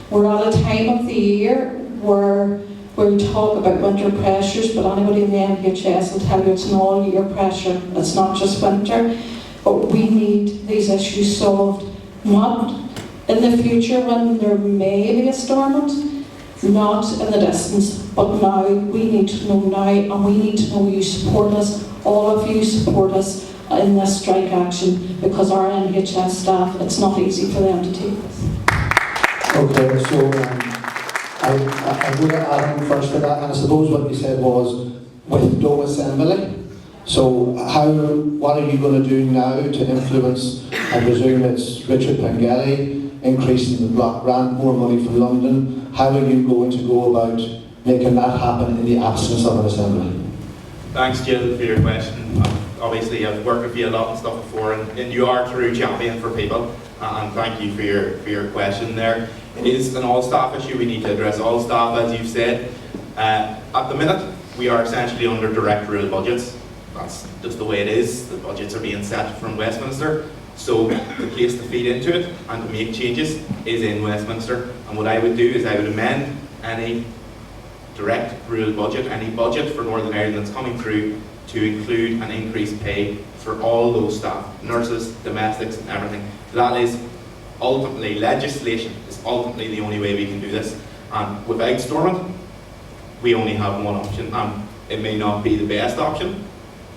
We're at a time of the year where we talk about winter pressures, but anybody in the NHS will tell you it's an all-year pressure. It's not just winter, but we need these issues solved, not in the future when there may be a Stormont, not in the distance, but now. We need to know now, and we need to know you support us, all of you support us in this strike action, because our NHS staff, it's not easy for them to take this. Okay, so I would add first to that, and I suppose what you said was with no assembly. So what are you going to do now to influence? I presume it's Richard Pengelly increasing the grant, more money for London. How are you going to go about making that happen in the absence of an assembly? Thanks, Jill, for your question. Obviously, I've worked with you a lot and stuff before, and you are a true champion for people. And thank you for your question there. It is an all-staff issue. We need to address all staff, as you've said. At the minute, we are essentially under direct rule budgets. That's just the way it is. The budgets are being set from Westminster. So the place to feed into it and to make changes is in Westminster. And what I would do is I would amend any direct rule budget, any budget for Northern Ireland that's coming through, to include an increased pay for all those staff, nurses, domestics, and everything. That is ultimately, legislation is ultimately the only way we can do this. And without Stormont, we only have one option. And it may not be the best option,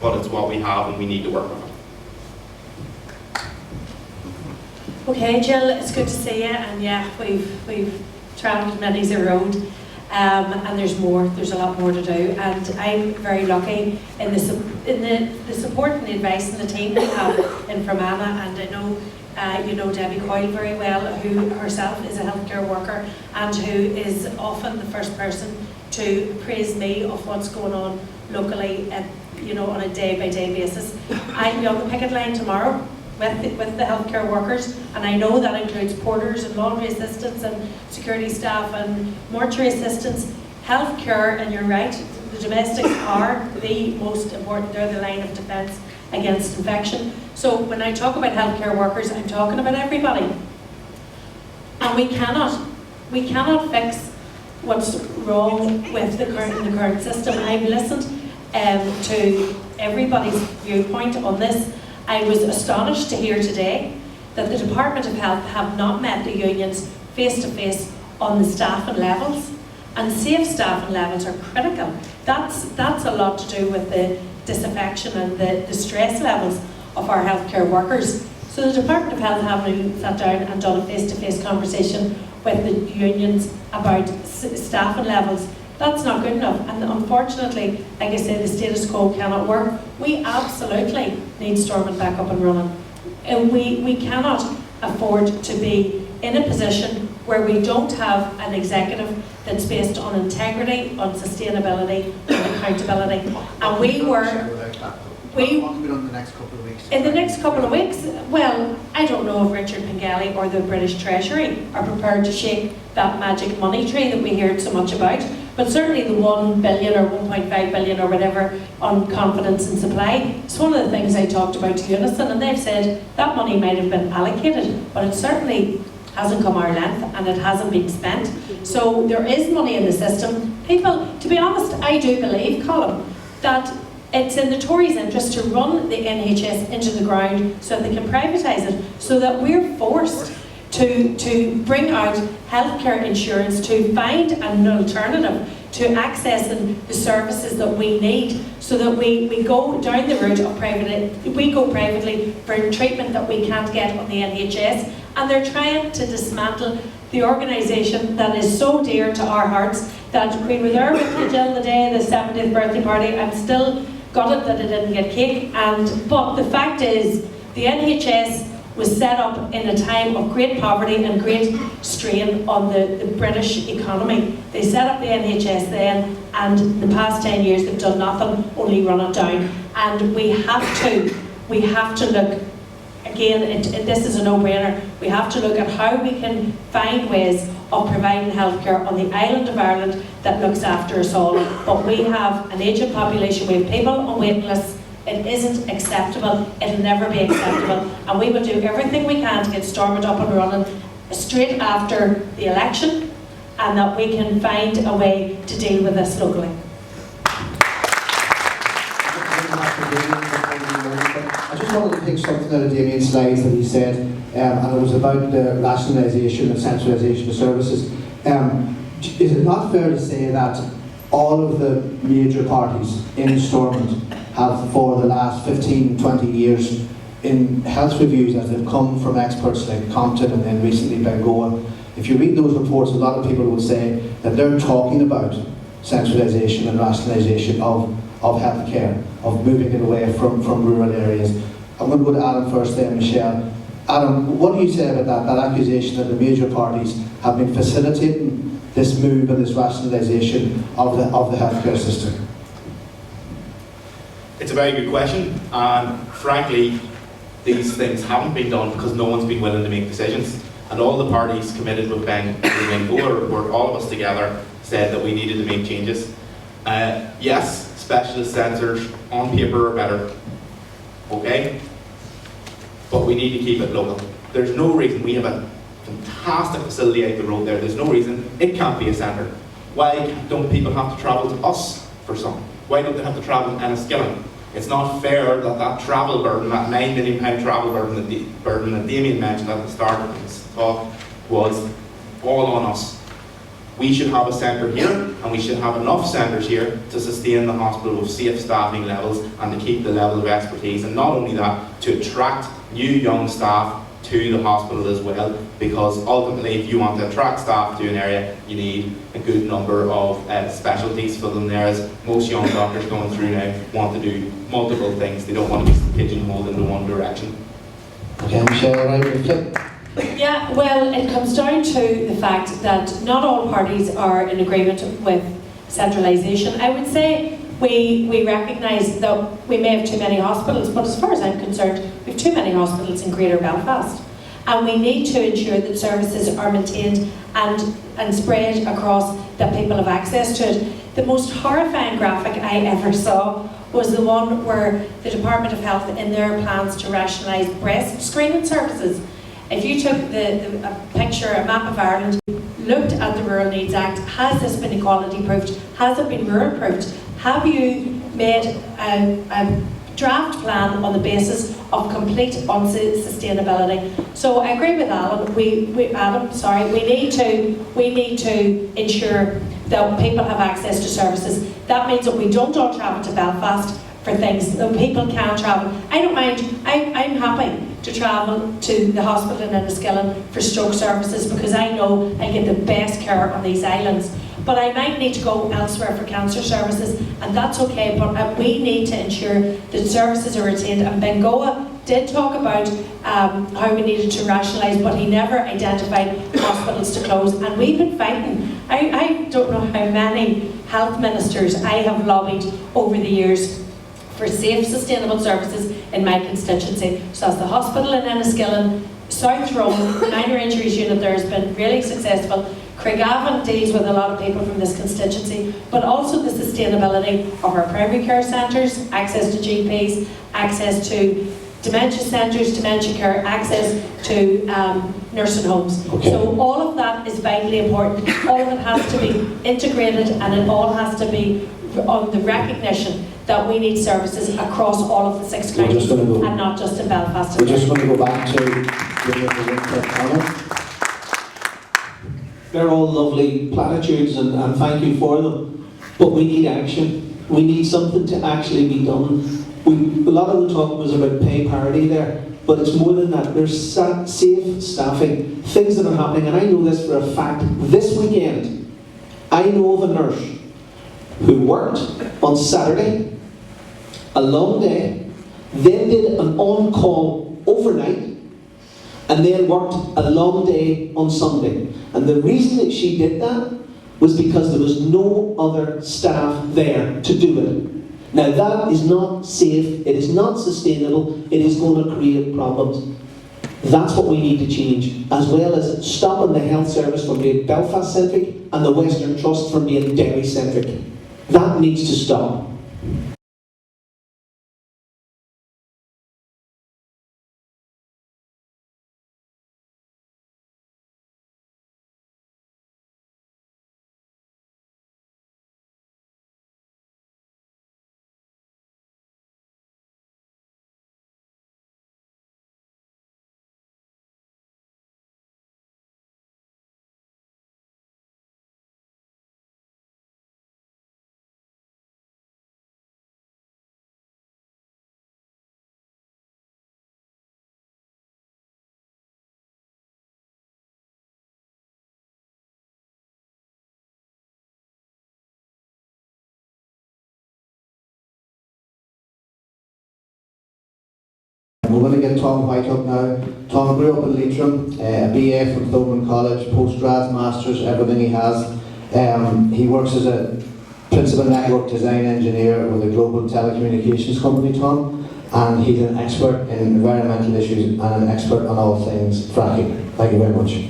but it's what we have, and we need to work with it. Okay, Jill, it's good to see you, and yeah, we've travelled many's a road. And there's a lot more to do, and I'm very lucky in the support and the advice and the team we have in Fermanagh, and I know you know Debbie Coyle very well, who herself is a healthcare worker and who is often the first person to praise me of what's going on locally, on a day-by-day basis. I'll be on the picket line tomorrow with the healthcare workers, and I know that includes porters and laundry assistants and security staff and mortuary assistants. Healthcare, and you're right, the domestics are the most important. They're the line of defence against infection. So when I talk about healthcare workers, I'm talking about everybody. And we cannot fix what's wrong with the current system. I've listened to everybody's viewpoint on this. I was astonished to hear today that the Department of Health have not met the unions face-to-face on the staffing levels, and safe staffing levels are critical. That's a lot to do with the disaffection and the stress levels of our healthcare workers. So the Department of Health haven't sat down and done a face-to-face conversation with the unions about staffing levels. That's not good enough, and unfortunately, like I said, the status quo cannot work. We absolutely need Stormont back up and running. And we cannot afford to be in a position where we don't have an executive that's based on integrity, on sustainability, and accountability. And we in the next couple of weeks. In the next couple of weeks, well, I don't know if Richard Pengelly or the British Treasury are prepared to shake that magic money tree that we heard so much about. But certainly the 1 billion or 1.5 billion or whatever on confidence in supply, it's one of the things I talked about to Unison, and they've said that money might have been allocated, but it certainly hasn't come our length and it hasn't been spent. So there is money in the system. People, to be honest, I do believe, Colin, that it's in the Tories' interest to run the NHS into the ground so that they can privatise it, so that we're forced to bring out healthcare insurance, to find an alternative to accessing the services that we need, so that we go down the route of privately for treatment that we can't get on the NHS. And they're trying to dismantle the organisation that is so dear to our hearts, that we were there with you, Jill, the day of the 70th birthday party. I'm still gutted that it didn't get cake. But the fact is, the NHS was set up in a time of great poverty and great strain on the British economy. They set up the NHS then, and in the past 10 years they've done nothing, only run it down. And we have to look, again, this is a no-brainer, we have to look at how we can find ways of providing healthcare on the island of Ireland that looks after us all. But we have an ageing population, we have people on waiting lists. It isn't acceptable, it'll never be acceptable, and we will do everything we can to get Stormont up and running straight after the election, and that we can find a way to deal with this locally. I just wanted to pick something out of Damien's slides that he said, and it was about the rationalisation and centralisation of services. Is it not fair to say that all of the major parties in Stormont have, for the last 15, 20 years, in health reviews as they've come from experts like Compton and then recently Bengoa, if you read those reports, a lot of people will say that they're talking about centralisation and rationalisation of healthcare, of moving it away from rural areas. I'm going to go to Adam first then, Michelle. Adam, what do you say about that accusation that the major parties have been facilitating this move and this rationalisation of the healthcare system? It's a very good question, and frankly, these things haven't been done because no one's been willing to make decisions. And all the parties committed with Bengoa, where all of us together said that we needed to make changes. Yes, specialist centres on paper are better, okay? But we need to keep it local. There's no reason, we have a fantastic facility out the road there, there's no reason it can't be a centre. Why don't people have to travel to us for some? Why don't they have to travel to Enniskillen? It's not fair that that travel burden, that £9 million travel burden that Damien mentioned at the start of this talk, was all on us. We should have a centre here, and we should have enough centres here to sustain the hospital with safe staffing levels and to keep the level of expertise, and not only that, to attract new young staff to the hospital as well, because ultimately if you want to attract staff to an area, you need a good number of specialties for them there, as most young doctors going through now want to do multiple things. They don't want to be pigeonholed into one direction. Okay, Michelle, right with you? Yeah, well, it comes down to the fact that not all parties are in agreement with centralisation. I would say we recognise that we may have too many hospitals, but as far as I'm concerned, we have too many hospitals in Greater Belfast. And we need to ensure that services are maintained and spread across, that people have access to it. The most horrifying graphic I ever saw was the one where the Department of Health, in their plans to rationalise breast screening services, if you took a picture, a map of Ireland, looked at the Rural Needs Act, has this been equality proofed? Has it been rural proofed? Have you made a draft plan on the basis of complete unsustainability? So I agree with Alan. We need to ensure that people have access to services. That means that we don't all travel to Belfast for things. That people can travel. I don't mind. I'm happy to travel to the hospital in Enniskillen for stroke services, because I know I get the best care on these islands. But I might need to go elsewhere for cancer services, and that's okay, but we need to ensure that services are retained. And Bengoa did talk about how we needed to rationalise, but he never identified hospitals to close. And we've been fighting. I don't know how many health ministers I have lobbied over the years for safe, sustainable services in my constituency. So that's the hospital in Enniskillen, South Tyrone, minor injuries unit there has been really successful. Craigavon deals with a lot of people from this constituency, but also the sustainability of our primary care centres, access to GPs, access to dementia centres, dementia care, access to nursing homes. Okay. So all of that is vitally important. All of it has to be integrated, and it all has to be on the recognition that we need services across all of the 6 We're just counties, gonna go- and not just in Belfast. We're just going to go back to the panel. They're all lovely platitudes, and thank you for them. But we need action. We need something to actually be done. A lot of the talk was about pay parity there, but it's more than that. There's safe staffing, things that are happening, and I know this for a fact. This weekend, I know of a nurse who worked on Saturday, a long day, then did an on-call overnight, and then worked a long day on Sunday. And the reason that she did that was because there was no other staff there to do it. Now that is not safe, it is not sustainable, it is going to create problems. That's what we need to change, as well as stopping the health service from being Belfast-centric and the Western Trust from being Derry-centric. That needs to stop. We're going to get Tom White up now. Tom grew up in Leitrim, a BA from Thomond College, postgrads, masters, everything he has. He works as a principal network design engineer with a global telecommunications company, Tom, and he's an expert in environmental issues and an expert on all things fracking. Thank you very much.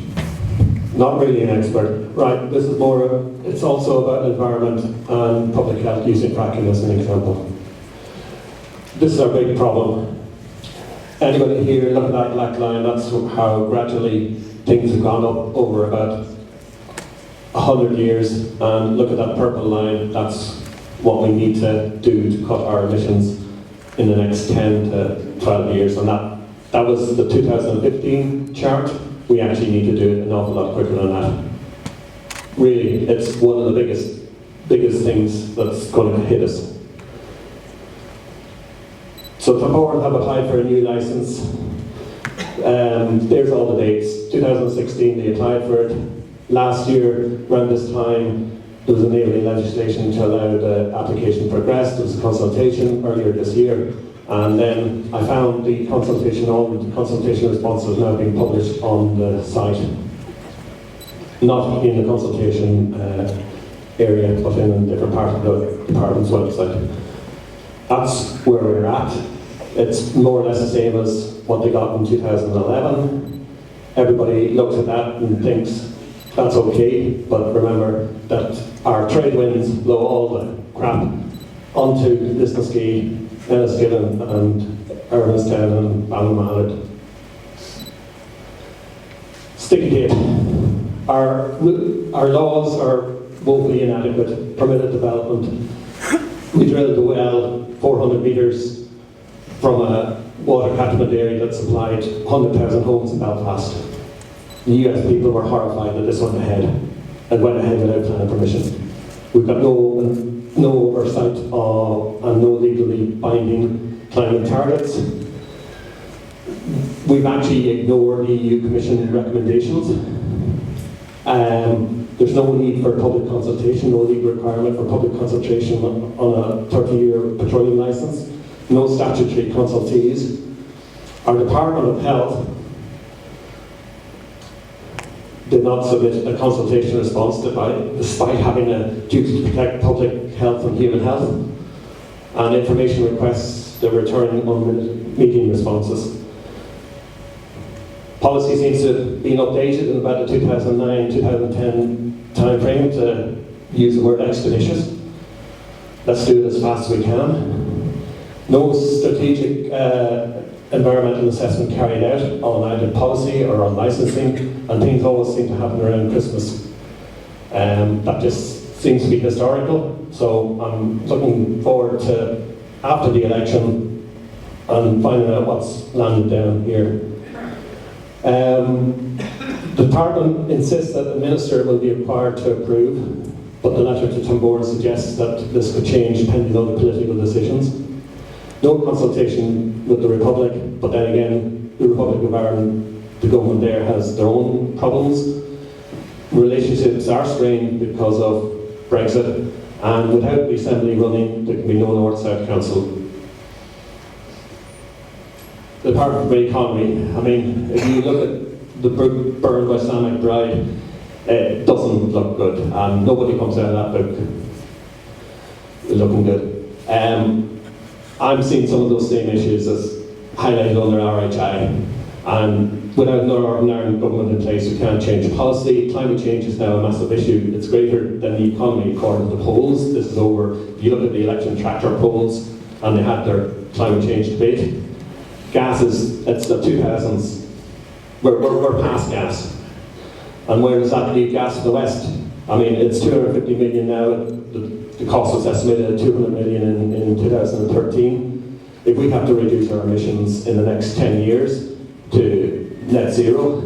Not really an expert. Right, this is more, it's also about environment and public health using fracking as an example. This is our big problem. Anybody here, look at that black line, that's how gradually things have gone up over about 100 years, and look at that purple line, that's what we need to do to cut our emissions in the next 10 to 12 years, and that was the 2015 chart. We actually need to do it an awful lot quicker than that. Really, it's one of the biggest things that's going to hit us. So Tahor have applied for a new licence. There's all the dates. 2016 they applied for it. Last year, around this time, there was enabling legislation to allow the application to progress. There was a consultation earlier this year. And then I found the consultation response has now been published on the site. Not in the consultation area, but in a different part of the department's website. That's where we're at. It's more or less the same as what they got in 2011. Everybody looks at that and thinks that's okay, but remember that our trade winds blow all the crap onto Lisnaskea, Enniskillen and Irvinstown and Ballymahon. Sticky tape. Our laws are woefully inadequate. Permitted development. We drilled the well 400 metres from a water catchment area that supplied 100,000 homes in Belfast. The US people were horrified that this went ahead and went ahead without planning permission. We've got no oversight and no legally binding climate targets. We've actually ignored EU Commission recommendations. There's no need for public consultation, no legal requirement for public consultation on a 30-year petroleum licence, no statutory consultees. Our Department of Health did not submit a consultation response despite having a duty to protect public health and human health, and information requests they're returning on meeting responses. Policy seems to have been updated in about the 2009-2010 time frame to use the word expeditious. Let's do it as fast as we can. No strategic environmental assessment carried out on either policy or on licensing, and things always seem to happen around Christmas. That just seems to be historical, so I'm looking forward to, after the election, and finding out what's landed down here. The Department insists that the Minister will be required to approve, but the letter to Tambour suggests that this could change pending other political decisions. No consultation with the Republic, but then again, the Republic of Ireland, the government there has their own problems. Relationships are strained because of Brexit, and without the Assembly running, there can be no North-South Council. The Department for Economy, I mean, if you look at the burn by Sam McBride, it doesn't look good, and nobody comes out of that book looking good. I'm seeing some of those same issues as highlighted under RHI, and without Northern Ireland government in place, we can't change policy. Climate change is now a massive issue. It's greater than the economy according to the polls. This is over, if you look at the election tractor polls, and they had their climate change debate. Gas is, it's the 2000s, we're past gas. And where does that leave gas to the West? I mean, it's 250 million now. The cost was estimated at 200 million in 2013. If we have to reduce our emissions in the next 10 years to net zero,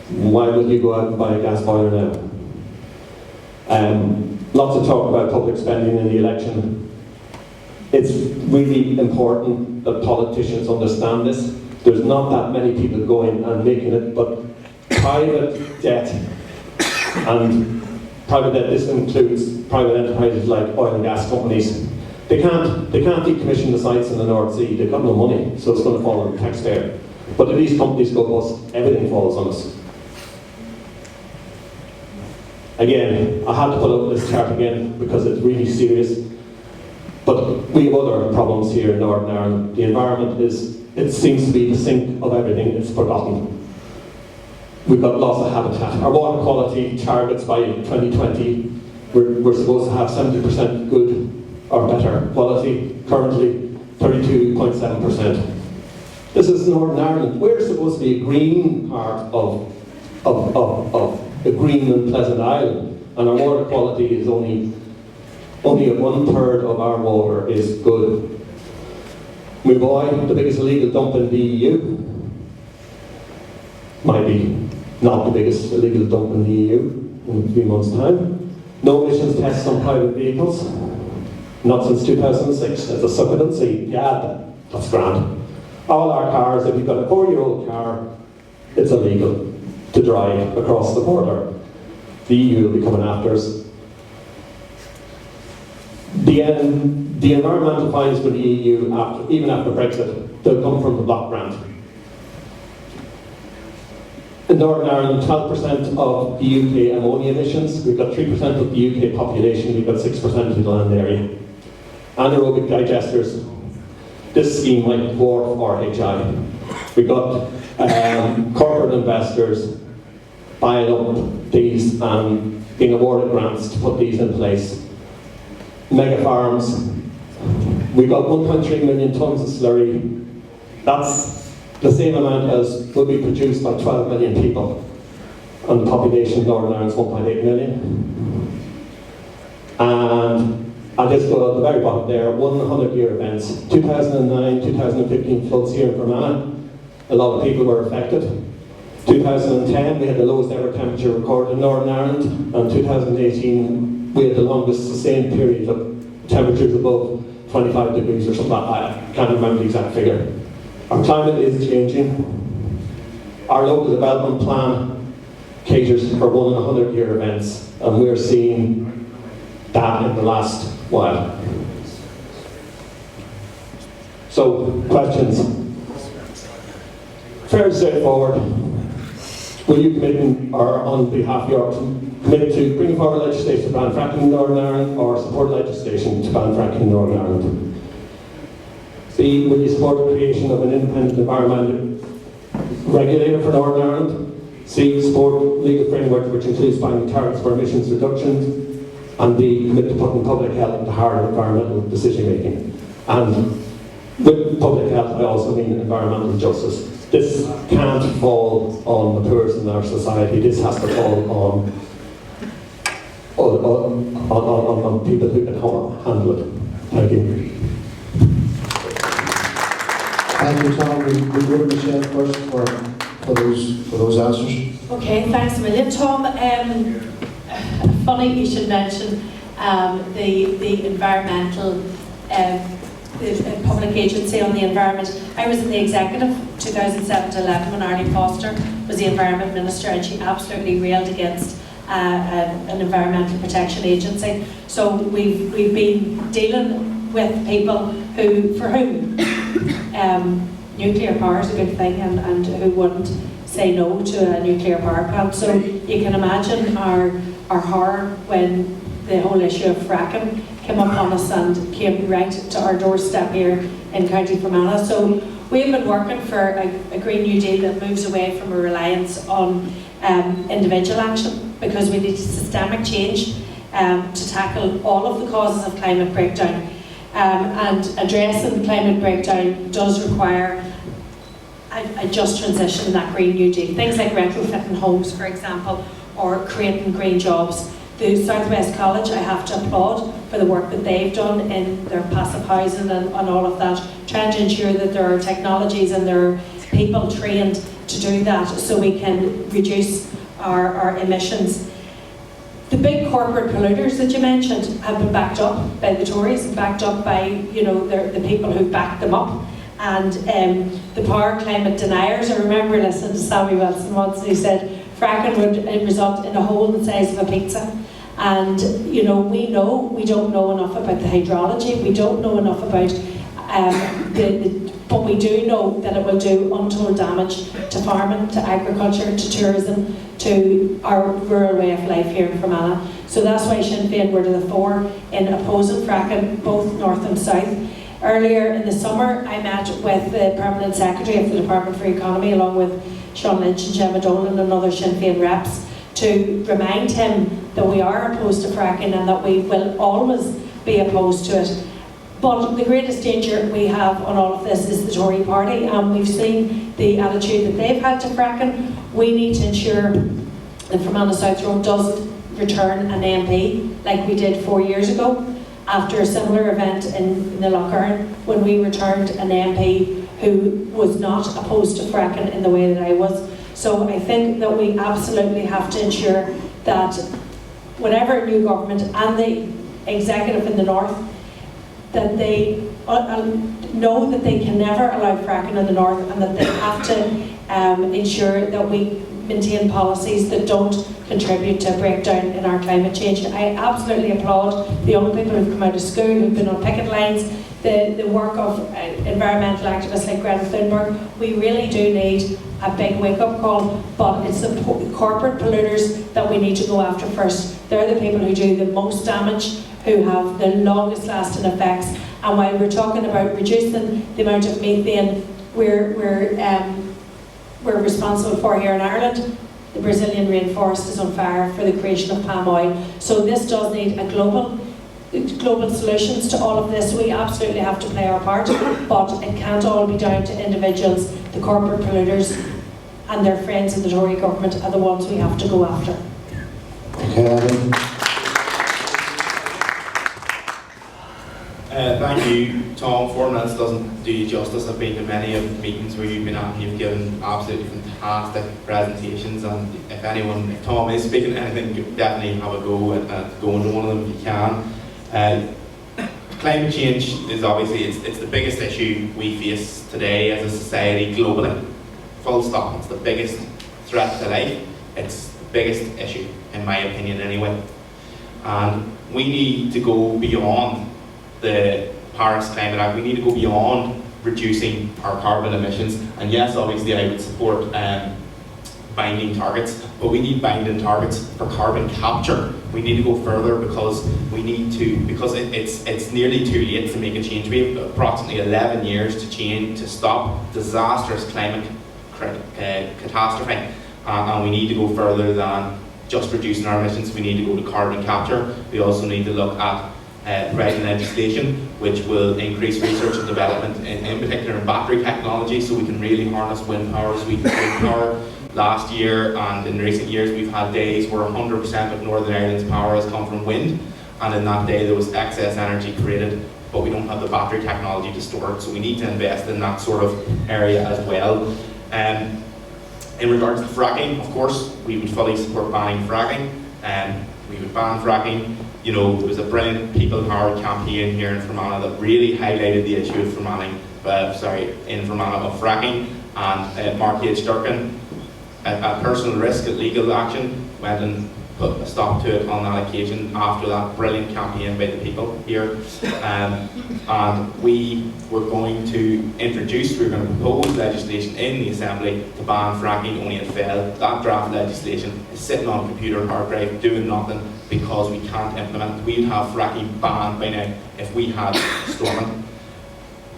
why would you go out and buy a gas boiler now? Lots of talk about public spending in the election. It's really important that politicians understand this. There's not that many people going and making it, but private debt, and private debt, this includes private enterprises like oil and gas companies. They can't decommission the sites in the North Sea. They've got no money, so it's going to fall on the taxpayer. But if these companies go bust, everything falls on us. Again, I had to put up this chart again because it's really serious. But we have other problems here in Northern Ireland. The environment it seems to be the sink of everything. It's forgotten. We've got loss of habitat. Our water quality targets by 2020, we're supposed to have 70% good or better quality. Currently, 32.7%. This is Northern Ireland. We're supposed to be a green part of a green and pleasant island, and our water quality is only 1/3 of our water is good. Mumbai, the biggest illegal dump in the EU, might be not the biggest illegal dump in the EU in a few months' time. No emissions tests on private vehicles, not since 2006. There's a succubancy. Yeah, that's grand. All our cars, if you've got a 4-year-old car, it's illegal to drive across the border. The EU will be coming after us. The environmental fines for the EU, even after Brexit, they'll come from the block grant. In Northern Ireland, 12% of the UK ammonia emissions. We've got 3% of the UK population. We've got 6% of the land area. Anaerobic digesters. This scheme might dwarf RHI. We've got corporate investors buying up these and being awarded grants to put these in place. Mega farms. We've got 1.3 million tonnes of slurry. That's the same amount as would be produced by 12 million people. And the population of Northern Ireland is 1.8 million. And I'll just go at the very bottom there, 100-year events. 2009, 2015 floods here in Fermanagh. A lot of people were affected. 2010, we had the lowest ever temperature recorded in Northern Ireland. And 2018, we had the longest sustained period of temperatures above 25 degrees or something like that. I can't remember the exact figure. Our climate is changing. Our local development plan caters for 1 in 100-year events, and we're seeing that in the last while. So, questions? Fairly straightforward. Will you commit, or on behalf of your commit to bring forward legislation to ban fracking in Northern Ireland, or support legislation to ban fracking in Northern Ireland? B, will you support the creation of an independent environmental regulator for Northern Ireland? C, support legal framework which includes binding targets for emissions reductions, and B, commit to putting public health at the heart of environmental decision making. And with public health, I also mean environmental justice. This can't fall on the poorest in our society. This has to fall on people who can handle it. Thank you. Thank you, Tom. We'll go to Michelle first for those answers. Okay, thanks a million, Tom. Funny you should mention the environmental the public agency on the environment. I was in the executive 2007 to 11 when Arlene Foster was the environment minister, and she absolutely railed against an environmental protection agency. So we've been dealing with people for whom nuclear power is a good thing, and who wouldn't say no to a nuclear power plant. So you can imagine our horror when the whole issue of fracking came upon us and came right to our doorstep here in County Fermanagh. So we've been working for a Green New Deal that moves away from a reliance on individual action, because we need systemic change to tackle all of the causes of climate breakdown. And addressing climate breakdown does require a just transition in that Green New Deal. Things like retrofitting homes, for example, or creating green jobs. The South West College, I have to applaud for the work that they've done in their passive housing and all of that, trying to ensure that there are technologies and there are people trained to do that so we can reduce our emissions. The big corporate polluters that you mentioned have been backed up by the Tories, backed up by the people who backed them up. And the power climate deniers, I remember listening to Sammy Wilson once, and he said fracking would result in a hole the size of a pizza. And we don't know enough about the hydrology, we don't know enough about but we do know that it will do untold damage to farming, to agriculture, to tourism, to our rural way of life here in Fermanagh. So that's why Sinn Féin were to the fore in opposing fracking, both north and south. Earlier in the summer, I met with the Permanent Secretary of the Department for Economy, along with Sean Lynch and Gemma Dolan and other Sinn Féin reps, to remind him that we are opposed to fracking and that we will always be opposed to it. But the greatest danger we have on all of this is the Tory party, and we've seen the attitude that they've had to fracking. We need to ensure that Fermanagh South Road doesn't return an MP like we did 4 years ago, after a similar event in the Lough Erne, when we returned an MP who was not opposed to fracking in the way that I was. So I think that we absolutely have to ensure that whatever new government and the executive in the north, that they know that they can never allow fracking in the north, and that they have to ensure that we maintain policies that don't contribute to a breakdown in our climate change. I absolutely applaud the young people who've come out of school, who've been on picket lines, the work of environmental activists like Greta Thunberg. We really do need a big wake-up call, but it's the corporate polluters that we need to go after first. They're the people who do the most damage, who have the longest lasting effects. And while we're talking about reducing the amount of methane we're responsible for here in Ireland, the Brazilian rainforest is on fire for the creation of palm oil. So this does need a global solutions to all of this. We absolutely have to play our part, but it can't all be down to individuals. The corporate polluters and their friends in the Tory government are the ones we have to go after. Okay, Adam. Thank you, Tom. 4 minutes doesn't do you justice. I've been to many of the meetings where you've been at, and you've given absolutely fantastic presentations. And if Tom is speaking anything, definitely have a go at going to one of them if you can. Climate change is obviously it's the biggest issue we face today as a society globally. Full stop. It's the biggest threat to life. It's the biggest issue, in my opinion, anyway. And we need to go beyond the Paris Climate Act. We need to go beyond reducing our carbon emissions. And yes, obviously I would support binding targets, but we need binding targets for carbon capture. We need to go further because it's nearly too late to make a change. We have approximately 11 years to stop disastrous climate catastrophe. and we need to go further than just reducing our emissions. We need to go to carbon capture. We also need to look at writing legislation which will increase research and development, in particular in battery technology, so we can really harness wind power, sweet wind power. Last year and in recent years we've had days where 100% of Northern Ireland's power has come from wind, and in that day there was excess energy created, but we don't have the battery technology to store it, so we need to invest in that sort of area as well. In regards to fracking, of course, we would fully support banning fracking, and we would ban fracking. You know, there was a brilliant People Power campaign here in Fermanagh that really highlighted the issue of in Fermanagh of fracking, and Mark H. Durkin, at personal risk, at legal action, went and put a stop to it on that occasion after that brilliant campaign by the people here. And we were going to propose legislation in the Assembly to ban fracking, only it failed. That draft legislation is sitting on a computer hard drive doing nothing because we can't implement it. We'd have fracking banned by now if we had Stormont.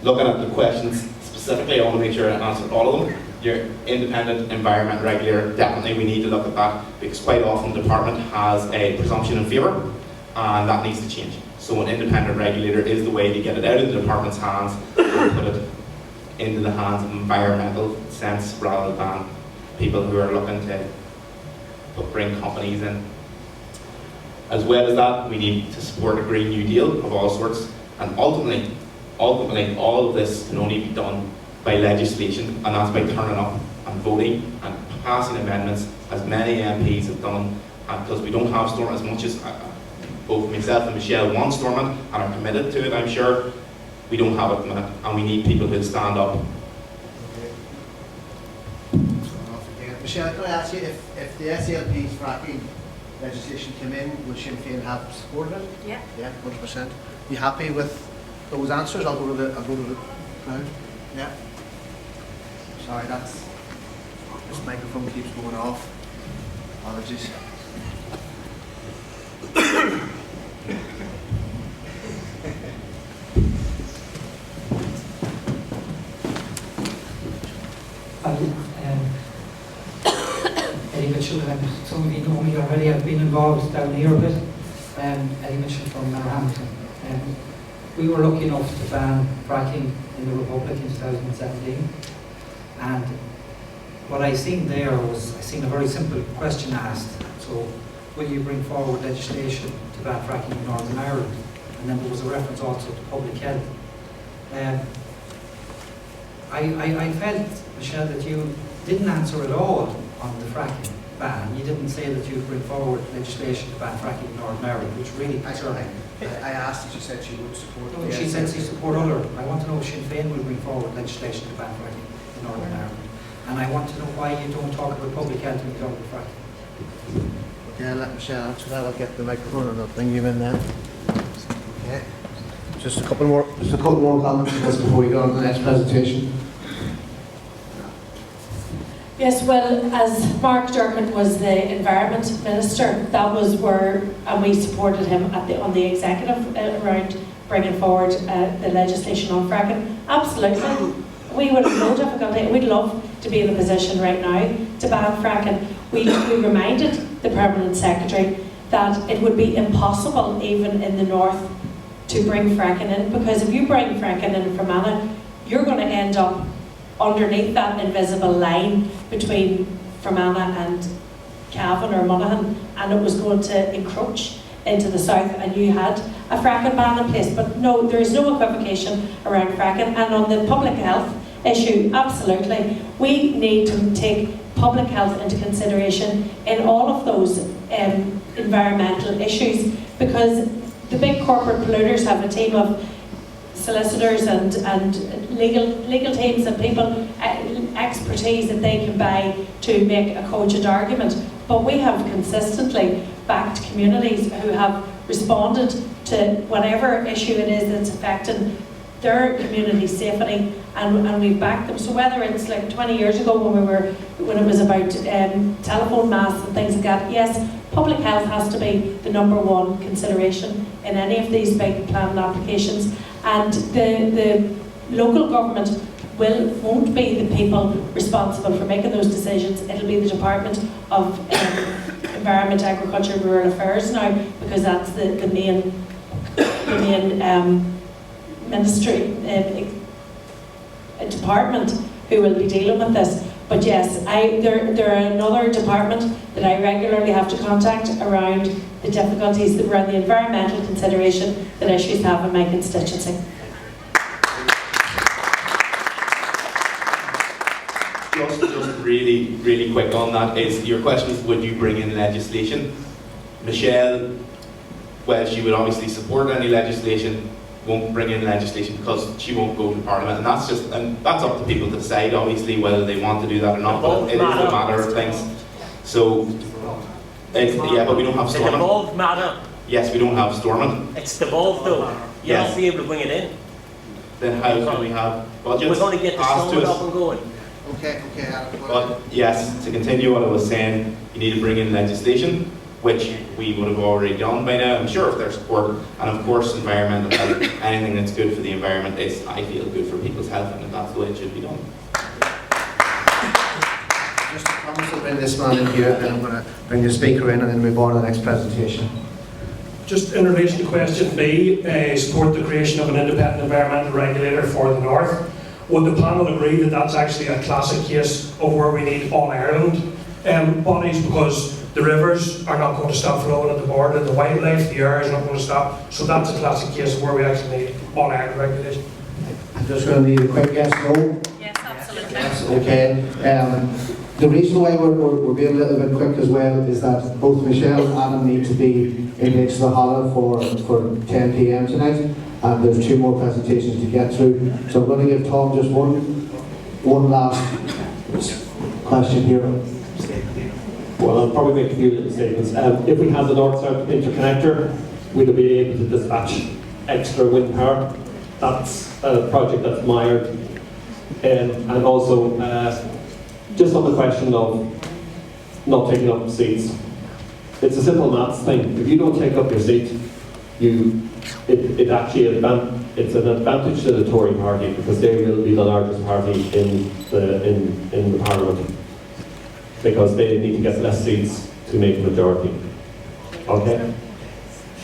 Looking at the questions specifically, I want to make sure I answer all of them. Your independent environment regulator, definitely we need to look at that, because quite often the department has a presumption in favour, and that needs to change. So an independent regulator is the way to get it out of the department's hands and put it into the hands of environmental sense, rather than people who are looking to bring companies in. As well as that, we need to support a Green New Deal of all sorts, and ultimately all of this can only be done by legislation, and that's by turning up and voting and passing amendments, as many MPs have done. And because we don't have Stormont, as much as both myself and Michelle want Stormont and are committed to it, I'm sure, we don't have it at the minute, and we need people who stand up. Michelle, can I ask you, if the SLP's fracking legislation came in, would Sinn Féin have supported it? Yeah. Yeah, 100%. You happy with those answers? I'll go to the crowd. Yeah. Sorry, this microphone keeps going off. Apologies. Eddie Mitchell, some of you know me already. I've been involved down here a bit. Eddie Mitchell from Hamilton. We were lucky enough to ban fracking in the Republic in 2017, and what I seen there was, I seen a very simple question asked. So, will you bring forward legislation to ban fracking in Northern Ireland? And then there was a reference also to public health. I felt, Michelle, that you didn't answer at all on the fracking ban. You didn't say that you'd bring forward legislation to ban fracking in Northern Ireland, which really concerned me. I asked if she said she would support it. No, she said she support other. I want to know if Sinn Féin will bring forward legislation to ban fracking in Northern Ireland. And I want to know why you don't talk about public health when you talk about fracking. Okay, I'll let Michelle answer that. I'll get the microphone and I'll bring you in then. Okay. Just a couple more comments just before we go on to the next presentation. Yes, well, as Mark Durkin was the Environment Minister, that was where, and we supported him on the executive around bringing forward the legislation on fracking. Absolutely. We would have no difficulty. We'd love to be in a position right now to ban fracking. We reminded the Permanent Secretary that it would be impossible, even in the north, to bring fracking in, because if you bring fracking in from Fermanagh, you're going to end up underneath that invisible line between Fermanagh and Cavan or Monaghan, and it was going to encroach into the south, and you had a fracking ban in place. But no, there is no equivocation around fracking. And on the public health issue, absolutely, we need to take public health into consideration in all of those environmental issues, because the big corporate polluters have a team of solicitors and legal teams and people, expertise that they can buy to make a cogent argument. But we have consistently backed communities who have responded to whatever issue it is that's affecting their community safety, and we've backed them. So whether it's like 20 years ago when it was about telephone masts and things like that, yes, public health has to be the #1 consideration in any of these big planning applications. And the local government won't be the people responsible for making those decisions. It'll be the Department of Environment, Agriculture and Rural Affairs now, because that's the main ministry, department who will be dealing with this. But yes, there are another department that I regularly have to contact around the difficulties around the environmental consideration that issues have in my constituency. Just really quick on that is, your question is, would you bring in legislation? Michelle, well, she would obviously support any legislation, won't bring in legislation because she won't go to Parliament, and that's up to people to decide, obviously, whether they want to do that or not. But it is a matter of things. So, yeah, but we don't have The Stormont. devolved matter. Yes, we don't have Stormont. It's devolved though. You'll Yes. not be able to bring it in. Then how can we have budgets? We're going to get the passed to Stormont us? up and going. Okay. But yes, to continue what I was saying, you need to bring in legislation, which we would have already done by now, I'm sure, if there's support. And of course, environmental health, anything that's good for the environment is, I feel, good for people's health, and that's the way it should be done. Just a promise to bring this man in here, and I'm going to bring the speaker in and then move on to the next presentation. Just in relation to question B, support the creation of an independent environmental regulator for the North. Would the panel agree that that's actually a classic case of where we need all-Ireland bodies, because the rivers are not going to stop flowing at the border, the wildlife, the air is not going to stop, so that's a classic case of where we actually need all-Ireland regulation. I'm just going to need a quick yes, no. Yes, absolutely. Yes, okay. The reason why we're being a little bit quick as well is that both Michelle and Adam need to be in Hall for 10 p.m. tonight, and there's 2 more presentations to get through. So I'm going to give Tom just one last question here. Well, I'll probably make a few little statements. If we have the North-South interconnector, we'll be able to dispatch extra wind power. That's a project that's mired. And also, just on the question of not taking up seats, it's a simple maths thing. If you don't take up your seat, it's an advantage to the Tory party, because they will be the largest party in the Parliament, because they need to get less seats to make a majority. Okay?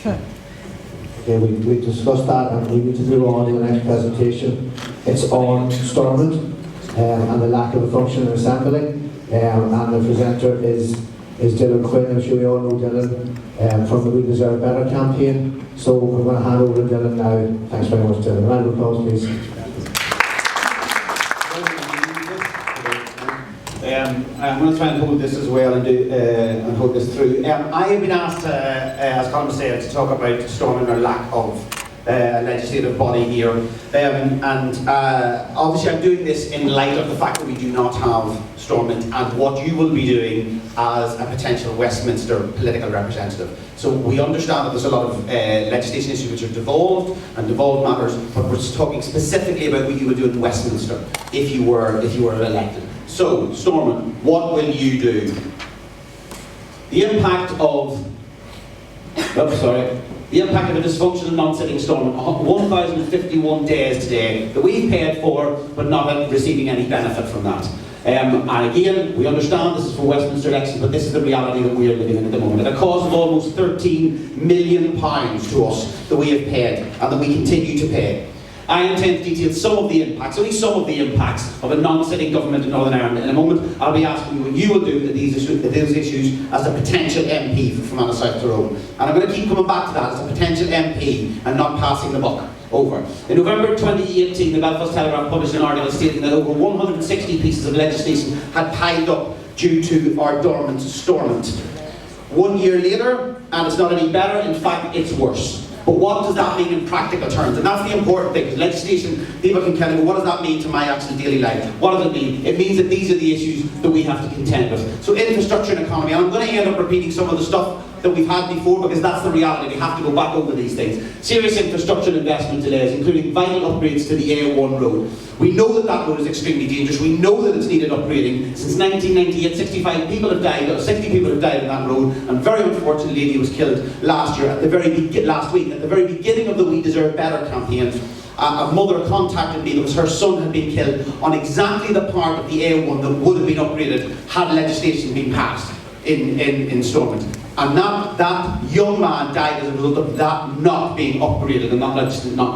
Okay, we discussed that, and we need to move on to the next presentation. It's on Stormont and the lack of a functioning assembly. And the presenter is Dylan Quinn. I'm sure we all know Dylan from the We Deserve Better campaign. So we're going to hand over to Dylan now. Thanks very much, Dylan. Round of applause, please. I'm going to try and hold this as well and hold this through. I have been asked, as Colin said, to talk about Stormont, or lack of a legislative body here. Obviously I'm doing this in light of the fact that we do not have Stormont and what you will be doing as a potential Westminster political representative. So we understand that there's a lot of legislation issues which are devolved and devolved matters, but we're talking specifically about what you will do in Westminster if you were elected. So, Stormont, what will you do? The impact of a dysfunctional non-sitting Stormont, 1,051 days today that we've paid for, but not receiving any benefit from that. And again, we understand this is for Westminster elections, but this is the reality that we are living in at the moment. At a cost of almost £13 million to us that we have paid and that we continue to pay. I intend to detail some of the impacts, only some of the impacts of a non-sitting government in Northern Ireland. In a moment, I'll be asking you what you will do with these issues as a potential MP for Fermanagh South Tyrone. And I'm going to keep coming back to that as a potential MP and not passing the buck over. In November 2018, the Belfast Telegraph published an article stating that over 160 pieces of legislation had piled up due to our dormant Stormont. 1 year later, and it's not any better, in fact, it's worse. But what does that mean in practical terms? And that's the important thing, because legislation, people can tell you, well, what does that mean to my actual daily life? What does it mean? It means that these are the issues that we have to contend with. So infrastructure and economy, and I'm going to end up repeating some of the stuff that we've had before, because that's the reality. We have to go back over these things. Serious infrastructure investment delays, including vital upgrades to the A1 road. We know that that road is extremely dangerous. We know that it's needed upgrading. Since 1998, 65 people have died, or 60 people have died on that road, and very unfortunately, a lady was killed last week, at the very beginning of the We Deserve Better campaign. a mother contacted me because her son had been killed on exactly the part of the A1 that would have been upgraded had legislation been passed in Stormont. And that young man died as a result of that not being upgraded and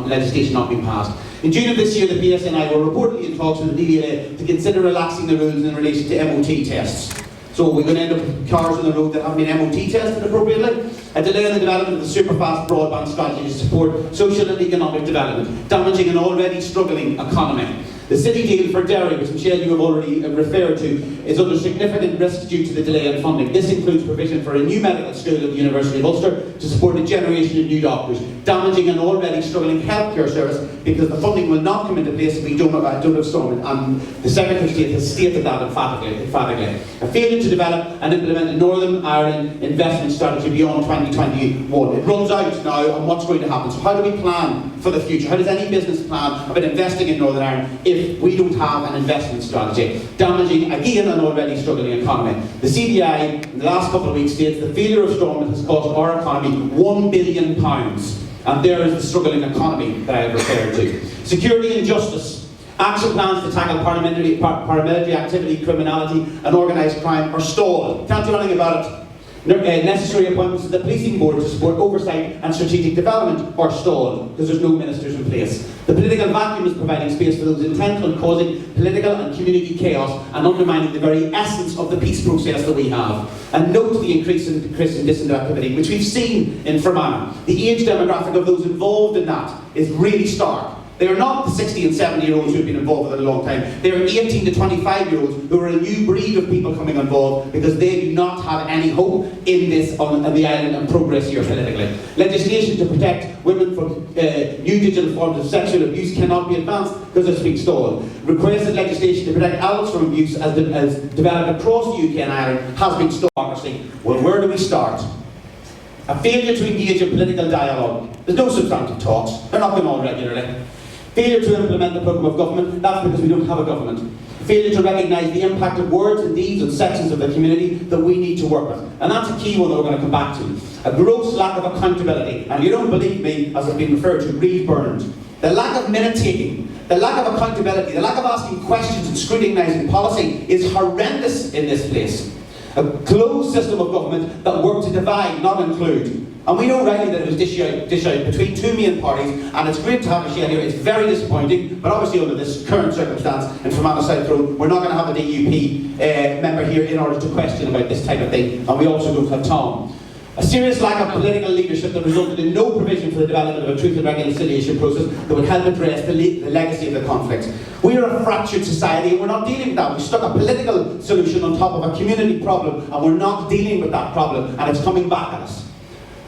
legislation not being passed. In June of this year, the PSNI were reportedly in talks with the DVLA to consider relaxing the rules in relation to MOT tests. So we're going to end up with cars on the road that haven't been MOT tested appropriately. A delay in the development of the superfast broadband strategy to support social and economic development, damaging an already struggling economy. The city deal for Derry, which Michelle you have already referred to, is under significant risk due to the delay in funding. This includes provision for a new medical school at the University of Ulster to support a generation of new doctors, damaging an already struggling healthcare service because the funding will not come into place if we don't have Stormont, and the Secretary of State has stated that emphatically. A failure to develop and implement a Northern Ireland investment strategy beyond 2021. It runs out now on what's going to happen. So how do we plan for the future? How does any business plan about investing in Northern Ireland if we don't have an investment strategy, damaging again an already struggling economy? The CBI in the last couple of weeks states the failure of Stormont has cost our economy £1 billion, and there is the struggling economy that I have referred to. Security and justice. Action plans to tackle paramilitary activity, criminality and organised crime are stalled. Can't do anything about it. Necessary appointments to the policing board to support oversight and strategic development are stalled because there's no ministers in place. The political vacuum is providing space for those intent on causing political and community chaos and undermining the very essence of the peace process that we have. And note the increase in dissident activity, which we've seen in Fermanagh. The age demographic of those involved in that is really stark. They are not the 60 and 70-year-olds who have been involved with it a long time. They are 18 to 25-year-olds who are a new breed of people coming involved because they do not have any hope in this on the island and progress here politically. Legislation to protect women from new digital forms of sexual abuse cannot be advanced because it's being stalled. Requested legislation to protect adults from abuse as developed across the UK and Ireland has been stalled. Well, where do we start? A failure to engage in political dialogue. There's no substantive talks. They're not going on regularly. Failure to implement the programme of government. That's because we don't have a government. Failure to recognise the impact of words and deeds on sections of the community that we need to work with. And that's a key one that we're going to come back to. A gross lack of accountability. And you don't believe me, as it's been referred to, read burned. The lack of minute-taking, the lack of accountability, the lack of asking questions and scrutinising policy is horrendous in this place. A closed system of government that worked to divide, not include. And we know rightly that it was dish out between two main parties, and it's great to have Michelle here. It's very disappointing, but obviously under this current circumstance in Fermanagh South Road, we're not going to have a DUP member here in order to question about this type of thing, and we also don't have Tom. A serious lack of political leadership that resulted in no provision for the development of a truth and reconciliation process that would help address the legacy of the conflict. We are a fractured society and we're not dealing with that. We stuck a political solution on top of a community problem and we're not dealing with that problem, and it's coming back at us.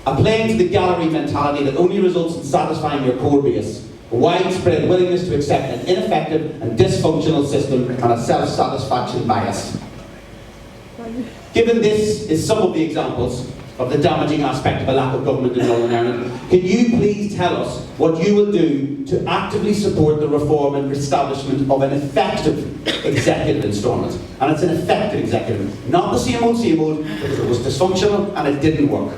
A playing to the gallery mentality that only results in satisfying your core base. A widespread willingness to accept an ineffective and dysfunctional system and a self-satisfaction bias. Given this is some of the examples of the damaging aspect of a lack of government in Northern Ireland, can you please tell us what you will do to actively support the reform and establishment of an effective executive in Stormont? And it's an effective executive, not the same old, because it was dysfunctional and it didn't work.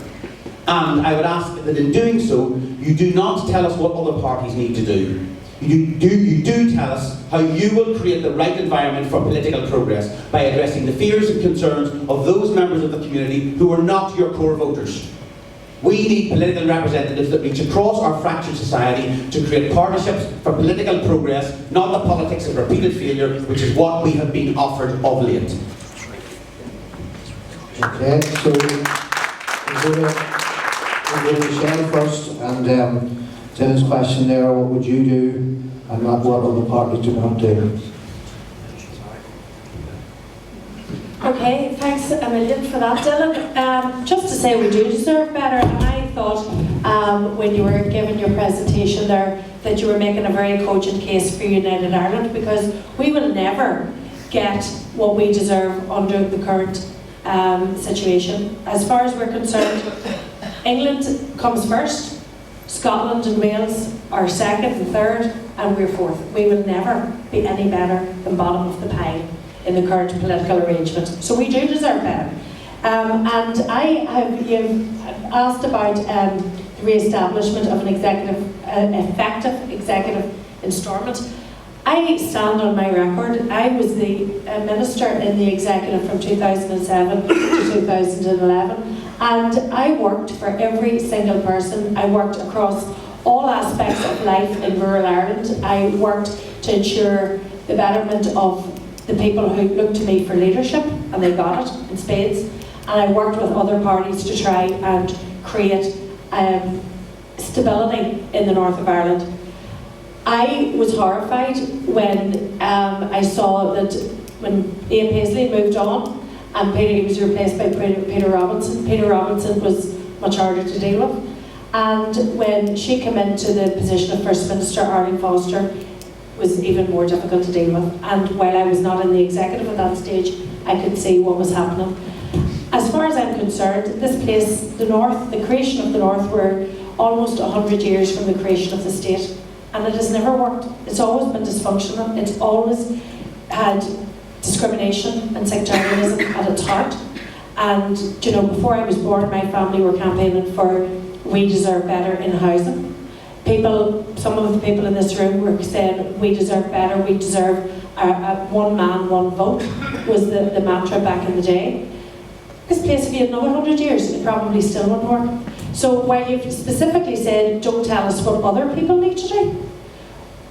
And I would ask that in doing so, you do not tell us what other parties need to do. You do tell us how you will create the right environment for political progress by addressing the fears and concerns of those members of the community who are not your core voters. We need political representatives that reach across our fractured society to create partnerships for political progress, not the politics of repeated failure, which is what we have been offered of late. Okay, so we'll go to Michelle first, and Jen's question there, what would you do, and not what other parties do not do? Okay, thanks a million for that, Dylan. Just to say we do deserve better, and I thought when you were giving your presentation there that you were making a very cogent case for United Ireland, because we will never get what we deserve under the current situation. As far as we're concerned, England comes first, Scotland and Wales are second and third, and we're fourth. We will never be any better than bottom of the pile in the current political arrangement. So we do deserve better. And you've asked about the re-establishment of an effective executive installment. I stand on my record. I was the minister in the executive from 2007 to 2011, and I worked for every single person. I worked across all aspects of life in rural Ireland. I worked to ensure the betterment of the people who looked to me for leadership, and they got it in spades. And I worked with other parties to try and create stability in the north of Ireland. I was horrified when I saw that when Ian Paisley moved on and he was replaced by Peter Robinson. Peter Robinson was much harder to deal with. And when she came into the position of First Minister, Arlene Foster was even more difficult to deal with. And while I was not in the executive at that stage, I could see what was happening. As far as I'm concerned, this place, the North, the creation of the North, we're almost 100 years from the creation of the state. And it has never worked. It's always been dysfunctional. It's always had discrimination and sectarianism at its heart. And, you know, before I was born, my family were campaigning for we deserve better in housing. People, some of the people in this room were saying we deserve better, we deserve one man, one vote, was the mantra back in the day. This place, if you had another 100 years, it probably still wouldn't work. So while you've specifically said, don't tell us what other people need to do,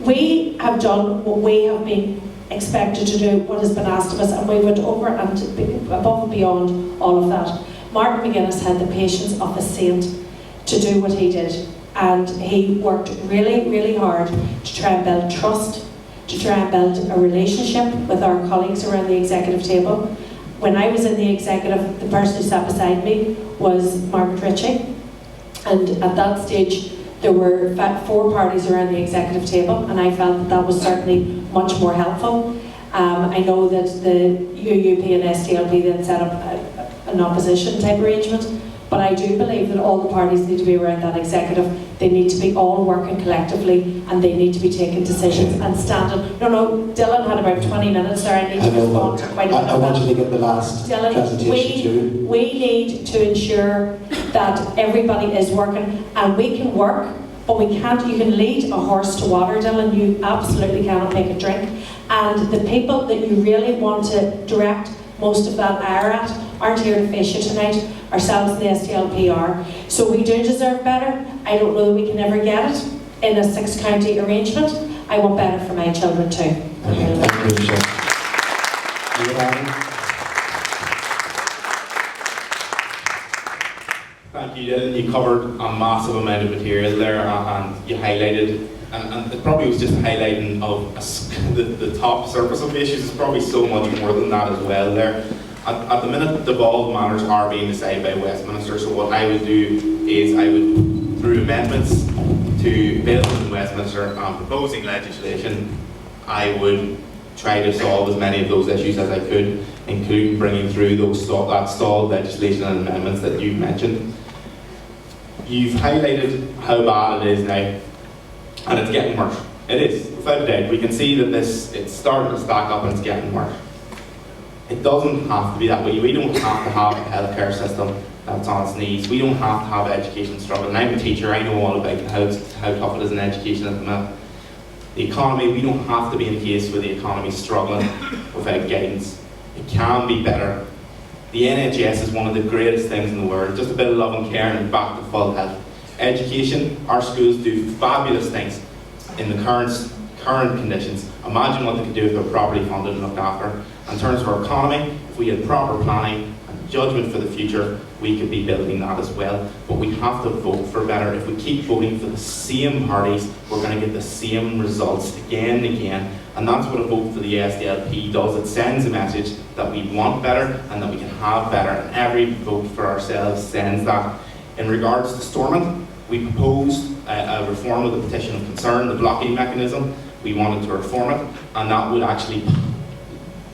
we have done what we have been expected to do, what has been asked of us, and we went over and above and beyond all of that. Martin McGuinness had the patience of a saint to do what he did, and he worked really, really hard to try and build trust, to try and build a relationship with our colleagues around the executive table. When I was in the executive, the person who sat beside me was Margaret Ritchie. And at that stage, there were 4 parties around the executive table, and I felt that that was certainly much more helpful. I know that the UUP and SDLP then set up an opposition type arrangement, but I do believe that all the parties need to be around that executive. They need to be all working collectively, and they need to be taking decisions and standing. No, Dylan had about 20 minutes there. I need to respond to quite a bit of that. I want you to get the last Dylan, presentation too. we need to ensure that everybody is working, and we can work, but we can't. You can lead a horse to water, Dylan. You absolutely cannot make it drink. And the people that you really want to direct most of that ire at aren't here to face you tonight. Ourselves and the SDLP are. So we do deserve better. I don't know that we can ever get it in a 6-county arrangement. I want better for my children too. Thank you, Dylan. You covered a massive amount of material there, and you highlighted, and it probably was just highlighting of the top surface of issues. It's probably so much more than that as well there. At the minute, devolved matters are being decided by Westminster, so what I would do is I would, through amendments to bills in Westminster and proposing legislation, I would try to solve as many of those issues as I could, including bringing through that stalled legislation and amendments that you've mentioned. You've highlighted how bad it is now, and it's getting worse. It is, without a doubt. We can see that it's starting to stack up and it's getting worse. It doesn't have to be that way. We don't have to have a healthcare system that's on its knees. We don't have to have education struggling. I'm a teacher, I know all about how tough it is in education at the minute. The economy, we don't have to be in a case where the economy is struggling without guidance. It can be better. The NHS is one of the greatest things in the world. Just a bit of love and care and back to full health. Education, our schools do fabulous things in the current conditions. Imagine what they could do if they're properly funded and looked after. In terms of our economy, if we had proper planning and judgment for the future, we could be building that as well. But we have to vote for better. If we keep voting for the same parties, we're going to get the same results again and again. And that's what a vote for the SDLP does. It sends a message that we want better and that we can have better. And every vote for ourselves sends that. In regards to Stormont, we proposed a reform of the petition of concern, the blocking mechanism. We wanted to reform it, and that would actually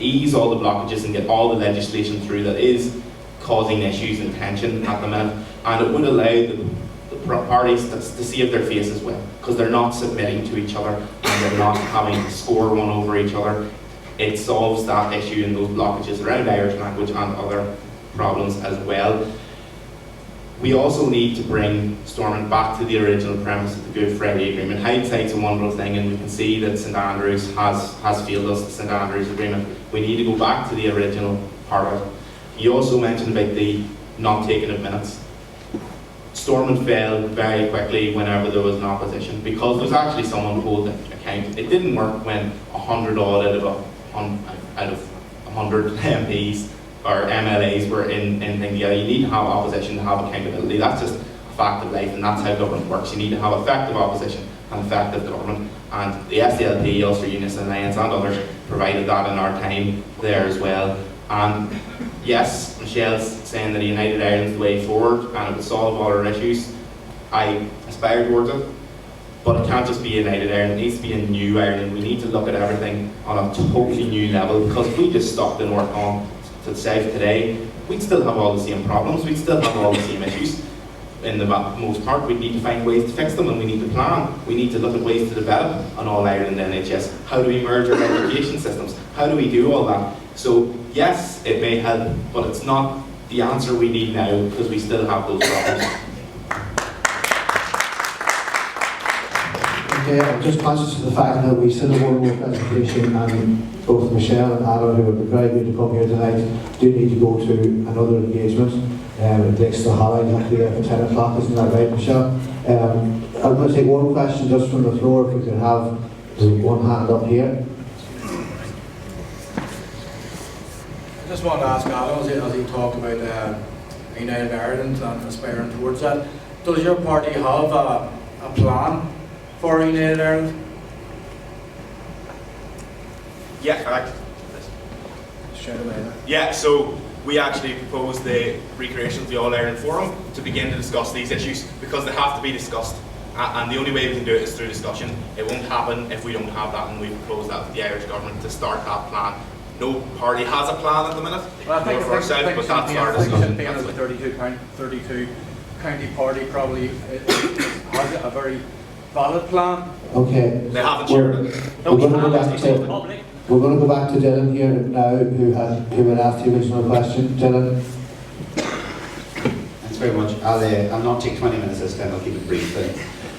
ease all the blockages and get all the legislation through that is causing issues and tension at the minute, and it would allow the parties to save their face as well, because they're not submitting to each other and they're not having to score one over each other. It solves that issue and those blockages around Irish language and other problems as well. We also need to bring Stormont back to the original premise of the Good Friday Agreement. Hindsight's a wonderful thing, and we can see that St Andrews has failed us, the St Andrews Agreement. We need to go back to the original part of it. You also mentioned about the not taking of minutes. Stormont fell very quickly whenever there was an opposition, because there was actually someone holding account. It didn't work when 100 odd out of 100 MPs or MLAs were in thinking, yeah, you need to have opposition to have accountability. That's just a fact of life, and that's how government works. You need to have effective opposition and effective government. And the SDLP, Ulster Unionist Alliance and others provided that in our time there as well. And yes, Michelle's saying that a United Ireland's the way forward and it would solve all our issues. I aspire towards it, but it can't just be a United Ireland, it needs to be a new Ireland. We need to look at everything on a totally new level, because if we just stopped and worked on to the south today, we'd still have all the same problems, we'd still have all the same issues. In the most part, we need to find ways to fix them, and we need to plan. We need to look at ways to develop an all-Ireland NHS. How do we merge our education systems? How do we do all that? So yes, it may help, but it's not the answer we need now, because we still have those problems. Okay, I'm just conscious of the fact that we still have one more presentation, and both Michelle and Alan, who have been very good to come here tonight, do need to go to another engagement. It takes the Holland up here for 10 o'clock, isn't that right, Michelle? I'm going to take one question just from the floor, if we could have one hand up here. I just want to ask Alan, as he talked about United Ireland and aspiring towards that, does your party have a plan for United Ireland? Yeah, Straight away. yeah, so we actually proposed the recreation of the All-Ireland Forum to begin to discuss these issues, because they have to be discussed. And the only way we can do it is through discussion. It won't happen if we don't have that, and we propose that with the Irish government to start that plan. No party has a plan at the minute, Well, I think for ourselves, but that's our discussion. Being as a 32 county party probably has a very valid plan. Okay. They haven't shared it. We're going to go back to Dylan here now, who had asked the original question. Dylan. Thanks very much. I'll not take 20 minutes this time, I'll keep it brief,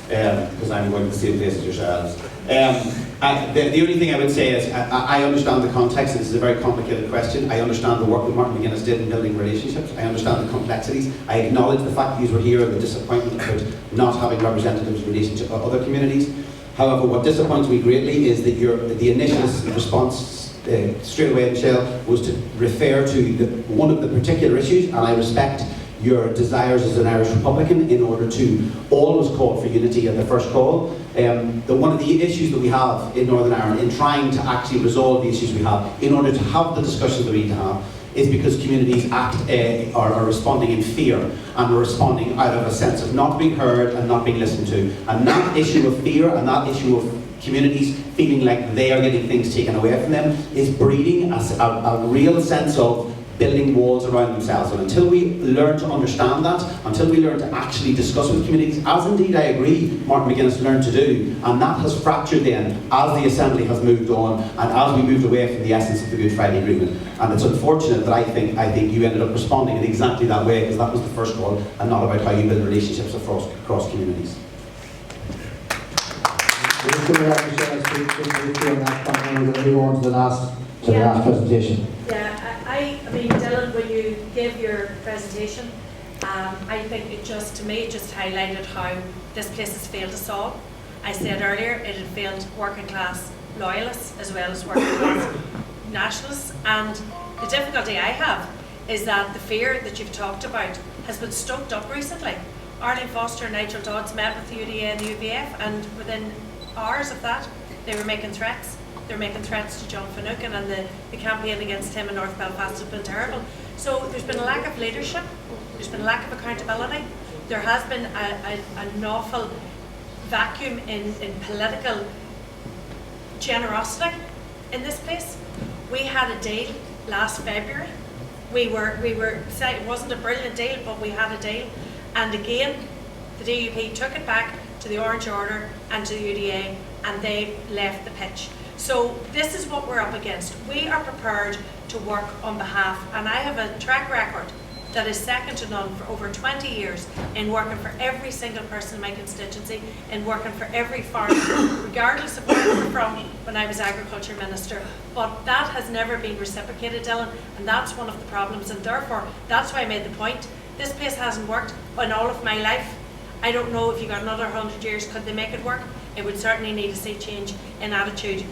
because I'm going to the same place as yourselves. The only thing I would say is I understand the context. This is a very complicated question. I understand the work that Martin McGuinness did in building relationships. I understand the complexities. I acknowledge the fact that you were here and the disappointment about not having representatives in relation to other communities. However, what disappoints me greatly is that the initial response straight away, Michelle, was to refer to one of the particular issues, and I respect your desires as an Irish Republican in order to always call for unity at the first call. One of the issues that we have in Northern Ireland in trying to actually resolve the issues we have in order to have the discussions that we need to have is because communities are responding in fear, and are responding out of a sense of not being heard and not being listened to. And that issue of fear and that issue of communities feeling like they are getting things taken away from them is breeding a real sense of building walls around themselves. And until we learn to understand that, until we learn to actually discuss with communities, as indeed I agree Martin McGuinness learned to do, and that has fractured then as the Assembly has moved on and as we moved away from the essence of the Good Friday Agreement. And it's unfortunate that I think you ended up responding in exactly that way, because that was the first call, and not about how you build relationships across communities. We're just going to let Michelle speak briefly on that point, and we're going to move on to the last presentation. Yeah, I mean, Dylan, when you gave your presentation, I think it just highlighted how this place has failed us all. I said earlier, it had failed working class loyalists as well as working class nationalists, and the difficulty I have is that the fear that you've talked about has been stoked up recently. Arlene Foster and Nigel Dodds met with the UDA and the UVF, and within hours of that, they were making threats. They're making threats to John Finucane, and the campaign against him in North Belfast has been terrible. So there's been a lack of leadership, there's been a lack of accountability, there has been an awful vacuum in political generosity in this place. We had a deal last February. We were it wasn't a brilliant deal, but we had a deal. And again, the DUP took it back to the Orange Order and to the UDA, and they left the pitch. So this is what we're up against. We are prepared to work on behalf, and I have a track record that is second to none for over 20 years in working for every single person in my constituency, in working for every farmer, regardless of where they were from when I was Agriculture Minister. But that has never been reciprocated, Dylan, and that's one of the problems, and therefore that's why I made the point. This place hasn't worked in all of my life. I don't know if you got another 100 years, could they make it work? It would certainly need to see change in attitude,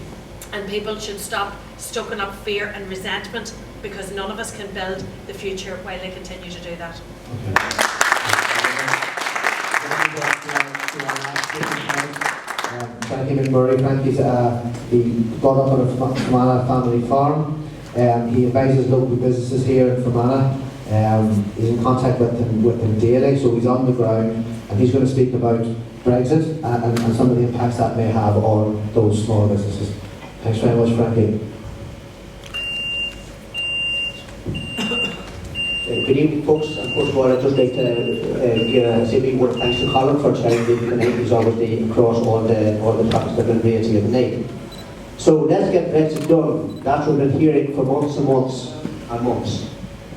and people should stop stoking up fear and resentment, because none of us can build the future while they continue to do that. Frankie McMurray. Frankie's he brought up on a Fermanagh family farm. He advises local businesses here in Fermanagh. He's in contact with them daily, so he's on the ground, and he's going to speak about Brexit and some of the impacts that may have on those small businesses. Thanks very much, Frankie. Good evening, folks. And first of all, I'd just like to say a big word of thanks to Colin for challenging the tonight. He's obviously across all the topics that have been raised here tonight. So let's get Brexit done. That's what we've been hearing for months and months and months.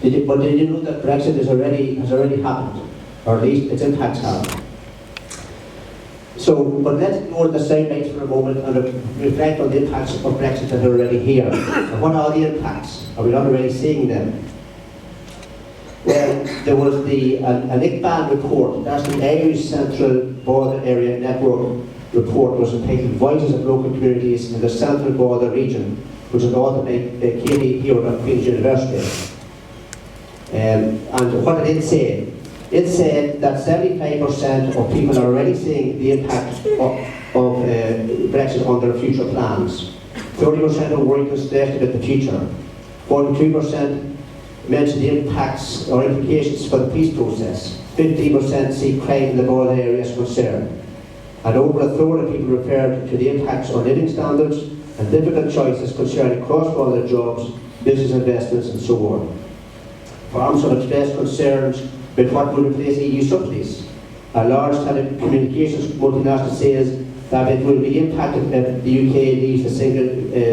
But did you know that Brexit has already happened, or at least its impacts have? So, but let's ignore the sidelights for a moment and reflect on the impacts of Brexit that are already here. And what are the impacts? Are we not already seeing them? Well, there was the ICBAN report. That's the Irish Central Border Area Network report, was entitled Voices of Local Communities in the Central Border Region, which was authored by Katie here at Queen's University. And what did it say? It said that 75% of people are already seeing the impact of Brexit on their future plans. 30% are worried and stressed about the future. 42% mentioned the impacts or implications for the peace process. 15% see crime in the border area as a concern. And over a third of people referred to the impacts on living standards and difficult choices concerning cross-border jobs, business investments and so on. Farms have expressed concerns about what will replace EU subsidies. A large telecommunications multinational says that it will be impacted if the UK leaves the single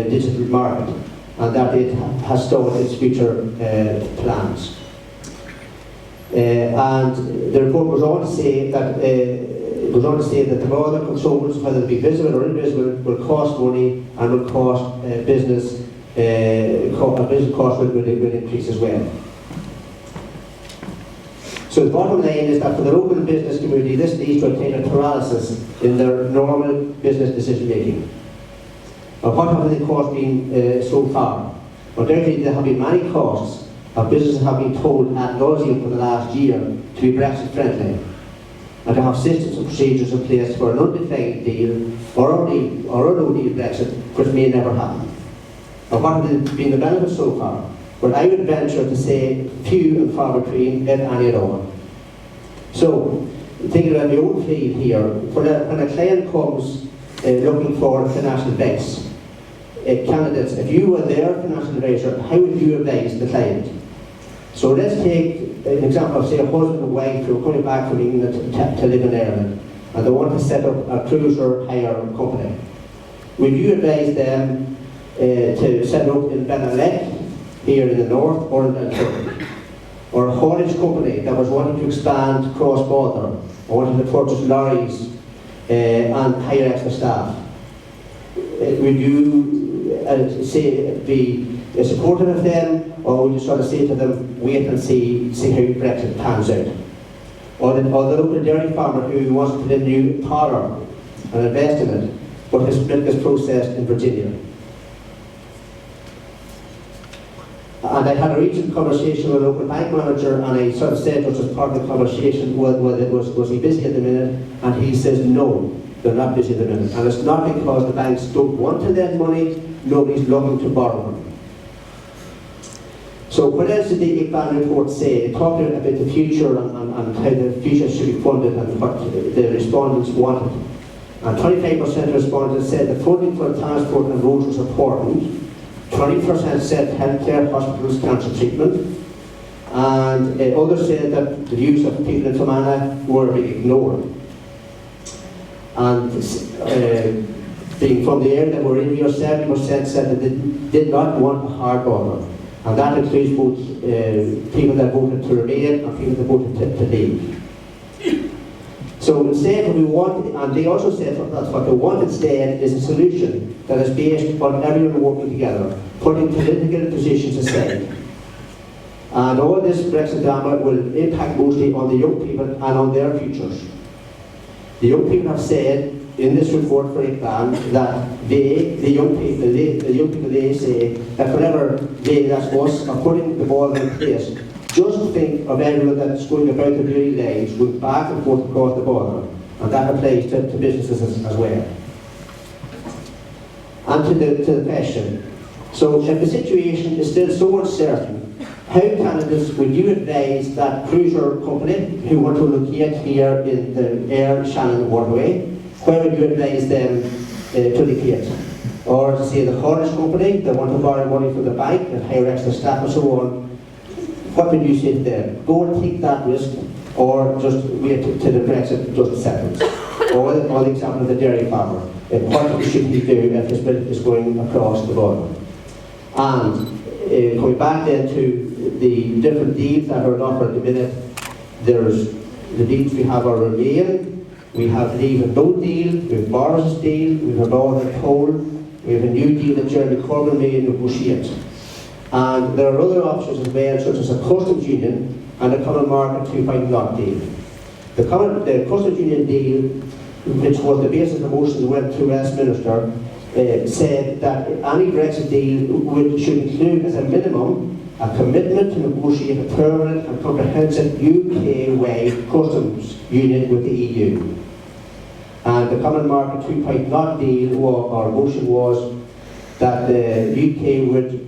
digital market, and that it has stalled its future plans. And the report goes on to say that the border controls, whether it be visible or invisible, will cost money and will cost business cost will increase as well. So the bottom line is that for the local business community, this leads to a kind of paralysis in their normal business decision making. Now, what have the costs been so far? Well, there have been many costs of businesses have been told ad nauseum for the last year to be Brexit friendly, and to have systems and procedures in place for an undefined deal or a no deal Brexit, which may never happen. Now, what have been the benefits so far? Well, I would venture to say few and far between, if any at all. So, thinking about the old field here, when a client comes looking for financial advice, candidates, if you were their financial advisor, how would you advise the client? So let's take an example of, say, a husband and wife who are coming back from England to live in Ireland, and they want to set up a cruiser hire company. Would you advise them to set up in Benelec, here in the north, or in Belfast? Or a haulage company that was wanting to expand cross-border, or wanting to purchase lorries and hire extra staff? Would you be supportive of them, or would you sort of say to them, wait and see how Brexit pans out? Or the local dairy farmer who wants to put in a new parlour and invest in it, but his milk is processed in Virginia. And I had a recent conversation with a local bank manager, and I sort of said, just as part of the conversation, was he busy at the minute? And he says, no, they're not busy at the minute. And it's not because the banks don't want to lend money, nobody's looking to borrow money. So what else did the ICBAN report say? It talked about the future and how the future should be funded and what the respondents wanted. And 25% of respondents said the funding for transport and roads was important. 20% said healthcare, hospitals, cancer treatment, and others said that the views of people in Fermanagh were being ignored. And being from the area that we're in here, 70% said that they did not want a hard border. And that includes both people that voted to remain and people that voted to leave. So instead what we want, and they also said that what they want instead is a solution that is based on everyone working together, putting political positions aside. And all this Brexit drama will impact mostly on the young people and on their futures. The young people have said in this report for ICBAN that the young people they say that whenever they, that's us, are putting the ball in place, just think of everyone that's going about their daily lives, going back and forth across the border, and that applies to businesses as well. And to the question, so if the situation is still so uncertain, how candidates would you advise that cruiser company who want to locate here in the Air Shannon waterway, where would you advise them to locate? Or to say the haulage company that want to borrow money from the bank and hire extra staff and so on, what would you say to them? Go and take that risk, or just wait till the Brexit just settles? Or the example of the dairy farmer. What should he do if his milk is going across the border? And going back then to the different deals that are offered at the minute, there's the deals we have are Remain, we have Leave and No deal, we have Boris's deal, we have Northern Coal, we have a new deal that Jeremy Corbyn may negotiate. And there are other options as well, such as a customs union and a common market 2.0 deal. The customs union deal, which was the basis of the motion that went to Westminster, said that any Brexit deal should include as a minimum a commitment to negotiate a permanent and comprehensive UK-wide customs union with the EU. And the Common Market 2.0 deal, or motion, was that the UK would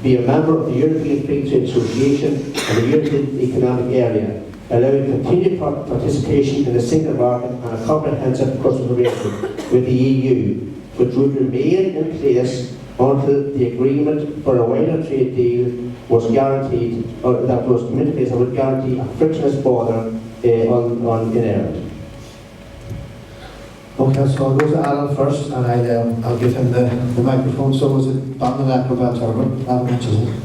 be a member of the European Free Trade Association and the European Economic Area, allowing continued participation in the single market and a comprehensive customs arrangement with the EU, which would remain in place until the agreement for a wider trade deal was guaranteed, or that was put in place, and would guarantee a frictionless border in Ireland. Okay, so I'll go to Alan first, and I'll give him the microphone. So was it Fermanagh or Belturban? Alan, choose.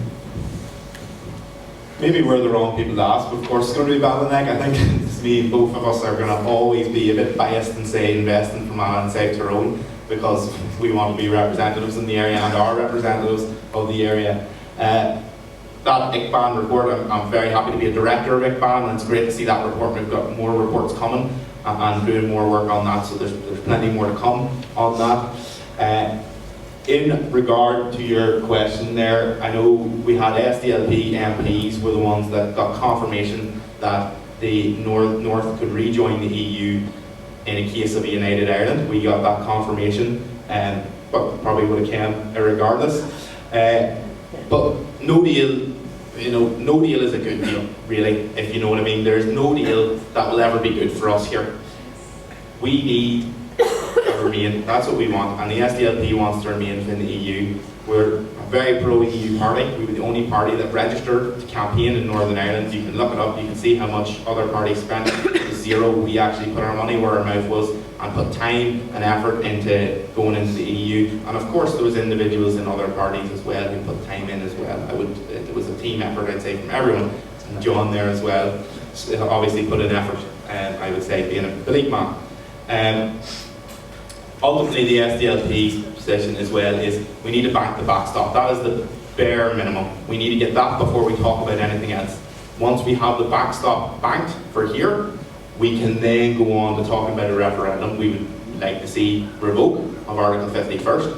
Maybe we're the wrong people to ask, but of course it's going to be Fermanagh. I think it's me, both of us are going to always be a bit biased and say invest in Fermanagh and South Tyrone, because we want to be representatives in the area and are representatives of the area. That ICBAN report, I'm very happy to be a director of ICBAN, and it's great to see that report. We've got more reports coming and doing more work on that, so there's plenty more to come on that. In regard to your question there, I know we had SDLP MPs were the ones that got confirmation that the North could rejoin the EU in a case of a United Ireland. We got that confirmation, but probably would have come regardless. But no deal, no deal is a good deal, really, if you know what I mean. There's no deal that will ever be good for us here. We need to remain, that's what we want, and the SDLP wants to remain within the EU. We're a very pro-EU party. We were the only party that registered to campaign in Northern Ireland. You can look it up, you can see how much other parties spent. It was zero. We actually put our money where our mouth was and put time and effort into going into the EU. And of course there was individuals in other parties as well who put time in as well. It was a team effort, I'd say, from everyone. And John there as well, so obviously put in effort, I would say, being a belief man. Ultimately, the SDLP's position as well is we need to bank the backstop. That is the bare minimum. We need to get that before we talk about anything else. Once we have the backstop banked for here, we can then go on to talking about a referendum. We would like to see revoke of Article 50 first.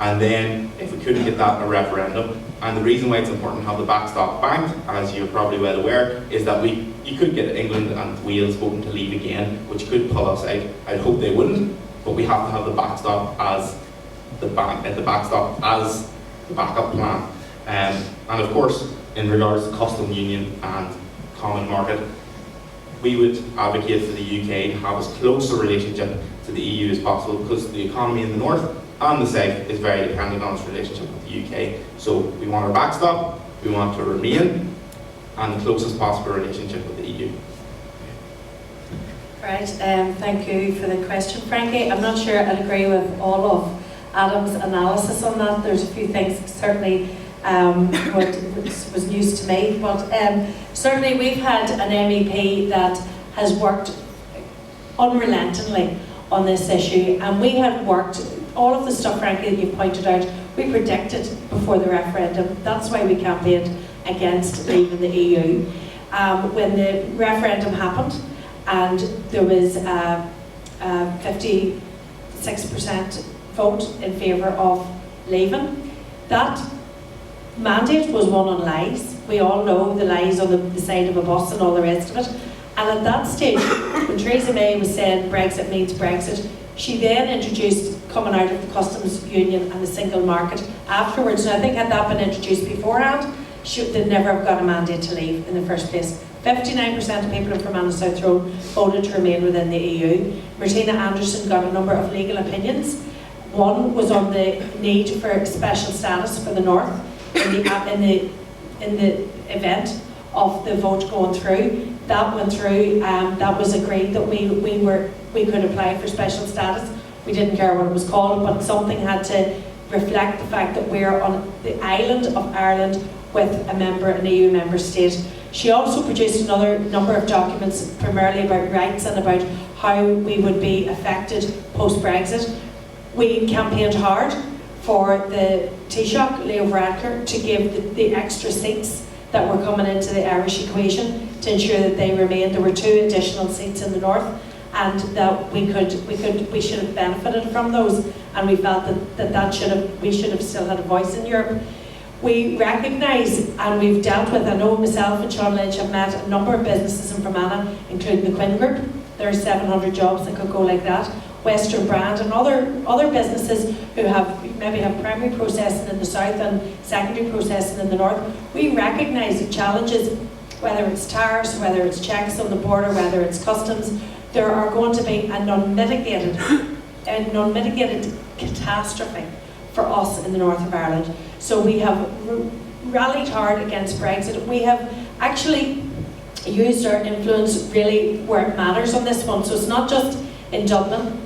And then, if we couldn't get that in a referendum, and the reason why it's important to have the backstop banked, as you're probably well aware, is that you could get England and Wales voting to leave again, which could pull us out. I'd hope they wouldn't, but we have to have the backstop as the backstop as the backup plan. And of course, in regards to customs union and common market, we would advocate for the UK to have as close a relationship to the EU as possible, because the economy in the north and the south is very dependent on its relationship with the UK. So we want our backstop, we want to remain, and the closest possible relationship with the EU. Right, thank you for the question, Frankie. I'm not sure I'd agree with all of Adam's analysis on that. There's a few things certainly which was news to me. But certainly we've had an MEP that has worked unrelentingly on this issue, and we had worked all of the stuff, frankly, that you've pointed out. We predicted before the referendum. That's why we campaigned against leaving the EU. When the referendum happened, and there was a 56% vote in favour of leaving, that mandate was won on lies. We all know the lies on the side of a bus and all the rest of it. And at that stage, when Theresa May was saying Brexit means Brexit, she then introduced coming out of the customs union and the single market afterwards. And I think had that been introduced beforehand, they'd never have got a mandate to leave in the first place. 59% of people in Fermanagh South Road voted to remain within the EU. Martina Anderson got a number of legal opinions. One was on the need for special status for the North in the event of the vote going through. That went through. That was agreed that we could apply for special status. We didn't care what it was called, but something had to reflect the fact that we're on the island of Ireland with an EU member state. She also produced another number of documents, primarily about rights and about how we would be affected post-Brexit. We campaigned hard for the Taoiseach, Leo Varadkar, to give the extra seats that were coming into the Irish equation to ensure that they remained. There were 2 additional seats in the North, and that we should have benefited from those, and we felt that we should have still had a voice in Europe. We recognise, and we've dealt with, I know myself and Sean Lynch have met a number of businesses in Fermanagh, including the Quinn Group. There are 700 jobs that could go like that. Western Brand and other businesses who maybe have primary processing in the south and secondary processing in the north. We recognise the challenges, whether it's tariffs, whether it's checks on the border, whether it's customs. There are going to be a non-mitigated catastrophe for us in the north of Ireland. So we have rallied hard against Brexit. We have actually used our influence really where it matters on this one. So it's not just in Dublin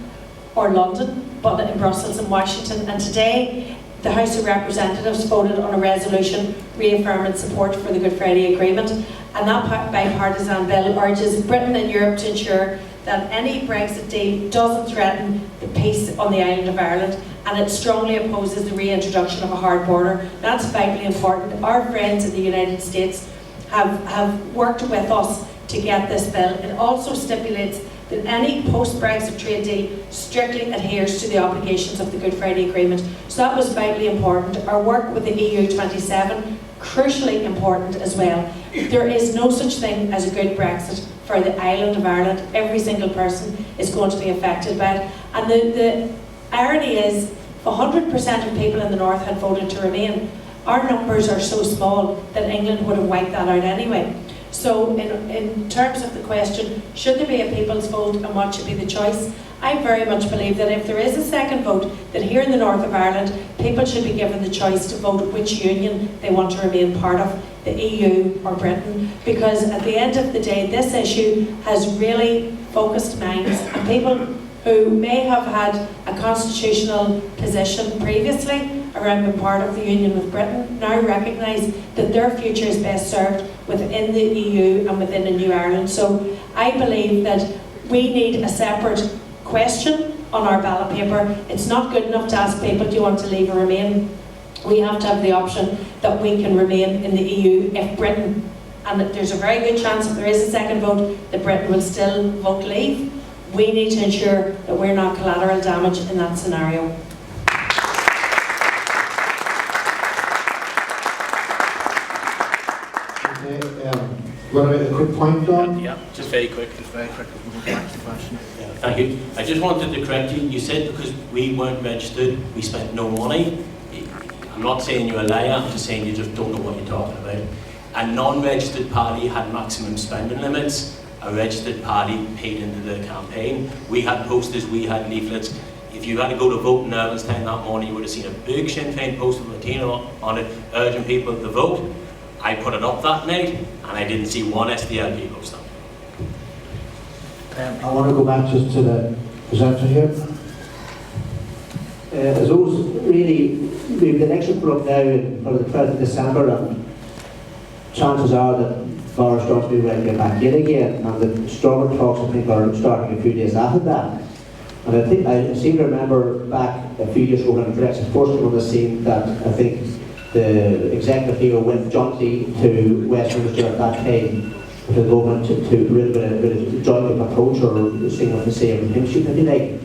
or London, but in Brussels and Washington. And today, the House of Representatives voted on a resolution reaffirming support for the Good Friday Agreement. And that bipartisan bill urges Britain and Europe to ensure that any Brexit deal doesn't threaten the peace on the island of Ireland, and it strongly opposes the reintroduction of a hard border. That's vitally important. Our friends in the United States have worked with us to get this bill. It also stipulates that any post-Brexit trade deal strictly adheres to the obligations of the Good Friday Agreement. So that was vitally important. Our work with the EU 27, crucially important as well. There is no such thing as a good Brexit for the island of Ireland. Every single person is going to be affected by it. And the irony is, if 100% of people in the north had voted to remain, our numbers are so small that England would have wiped that out anyway. So in terms of the question, should there be a people's vote and what should be the choice? I very much believe that if there is a second vote, that here in the north of Ireland, people should be given the choice to vote which union they want to remain part of, the EU or Britain, because at the end of the day, this issue has really focused minds, and people who may have had a constitutional position previously around being part of the union with Britain now recognise that their future is best served within the EU and within a new Ireland. So I believe that we need a separate question on our ballot paper. It's not good enough to ask people, do you want to leave or remain? We have to have the option that we can remain in the EU if Britain, and there's a very good chance if there is a second vote, that Britain will still vote leave. We need to ensure that we're not collateral damage in that scenario. Want to make a quick point, Don? Yeah, just very quick. We'll go back to the question. Yeah, thank you. I just wanted to correct you. You said because we weren't registered, we spent no money. I'm not saying you're a liar, I'm just saying you just don't know what you're talking about. A non-registered party had maximum spending limits. A registered party paid into the campaign. We had posters, we had leaflets. If you had to go to vote in Erlenstown that morning, you would have seen a big Sinn Féin poster with Martina on it, urging people to vote. I put it up that night, and I didn't see one SDLP poster. I want to go back just to the presenter here. as those really, we have the election for up now for the 12th of December, and chances are that Boris Johnson will be ready to get back in again, and the stronger talks I think are starting a few days after that. And I think I seem to remember back a few years ago when Brexit first came on the scene that I think the executive here went jointly to Westminster at that time with the government to really joint approach or sing of the same hymn sheet, if you like.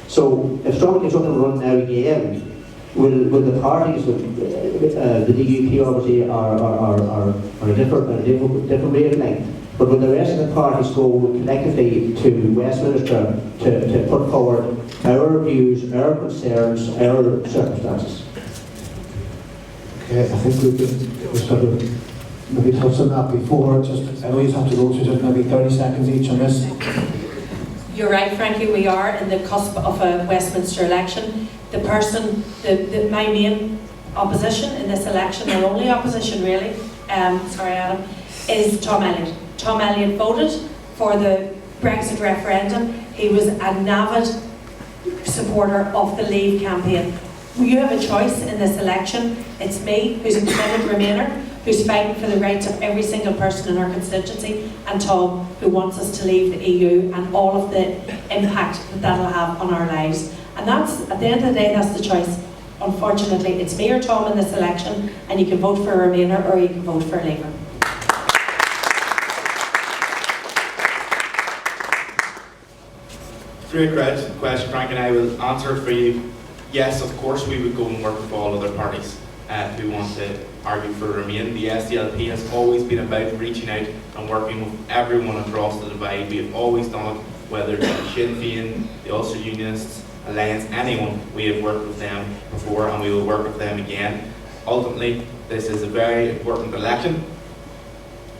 So if Strong gets up and run now again, will the parties, the DUP obviously are a different wavelength, but will the rest of the parties go collectively to Westminster to put forward our views, our concerns, our circumstances? Okay, I think we've sort of maybe touched on that before. Just I know you have to go through just maybe 30 seconds each on this. You're right, Frankie, we are in the cusp of a Westminster election. The person, my main opposition in this election, our only opposition really, sorry Adam, is Tom Elliott. Tom Elliott voted for the Brexit referendum. He was an avid supporter of the Leave campaign. You have a choice in this election. It's me, who's a committed Remainer, who's fighting for the rights of every single person in our constituency, and Tom, who wants us to leave the EU and all of the impact that that'll have on our lives. And that's, at the end of the day, that's the choice. Unfortunately, it's me or Tom in this election, and you can vote for a Remainer or you can vote for a Labour. Great question, Frank, and I will answer it for you. Yes, of course we would go and work with all other parties who want to argue for Remain. The SDLP has always been about reaching out and working with everyone across the divide. We have always done it, whether it's Sinn Féin, the Ulster Unionists, Alliance, anyone. We have worked with them before and we will work with them again. Ultimately, this is a very important election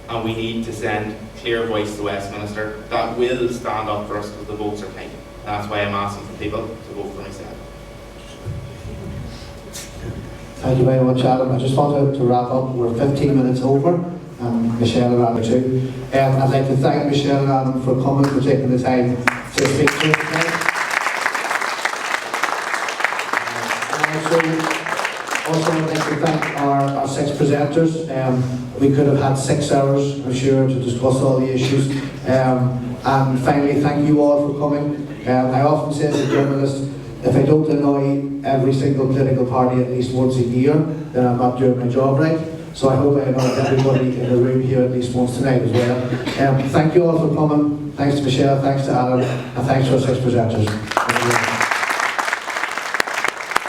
and we need to send clear voice to Westminster that will stand up for us because the votes are tight. That's why I'm asking for people to vote for myself. Thank you very much, Adam. I just wanted to wrap up. We're 15 minutes over, and Michelle and Adam too. I'd like to thank Michelle and Adam for coming, for taking the time to speak to us tonight. Also, I'd like to thank our 6 presenters. We could have had 6 hours, I'm sure, to discuss all the issues. And finally, thank you all for coming. I often say as a journalist, if I don't annoy every single political party at least once a year, then I'm not doing my job right. So I hope I annoyed everybody in the room here at least once tonight as well. Thank you all for coming. Thanks to Michelle, thanks to Alan, and thanks to our 6 presenters.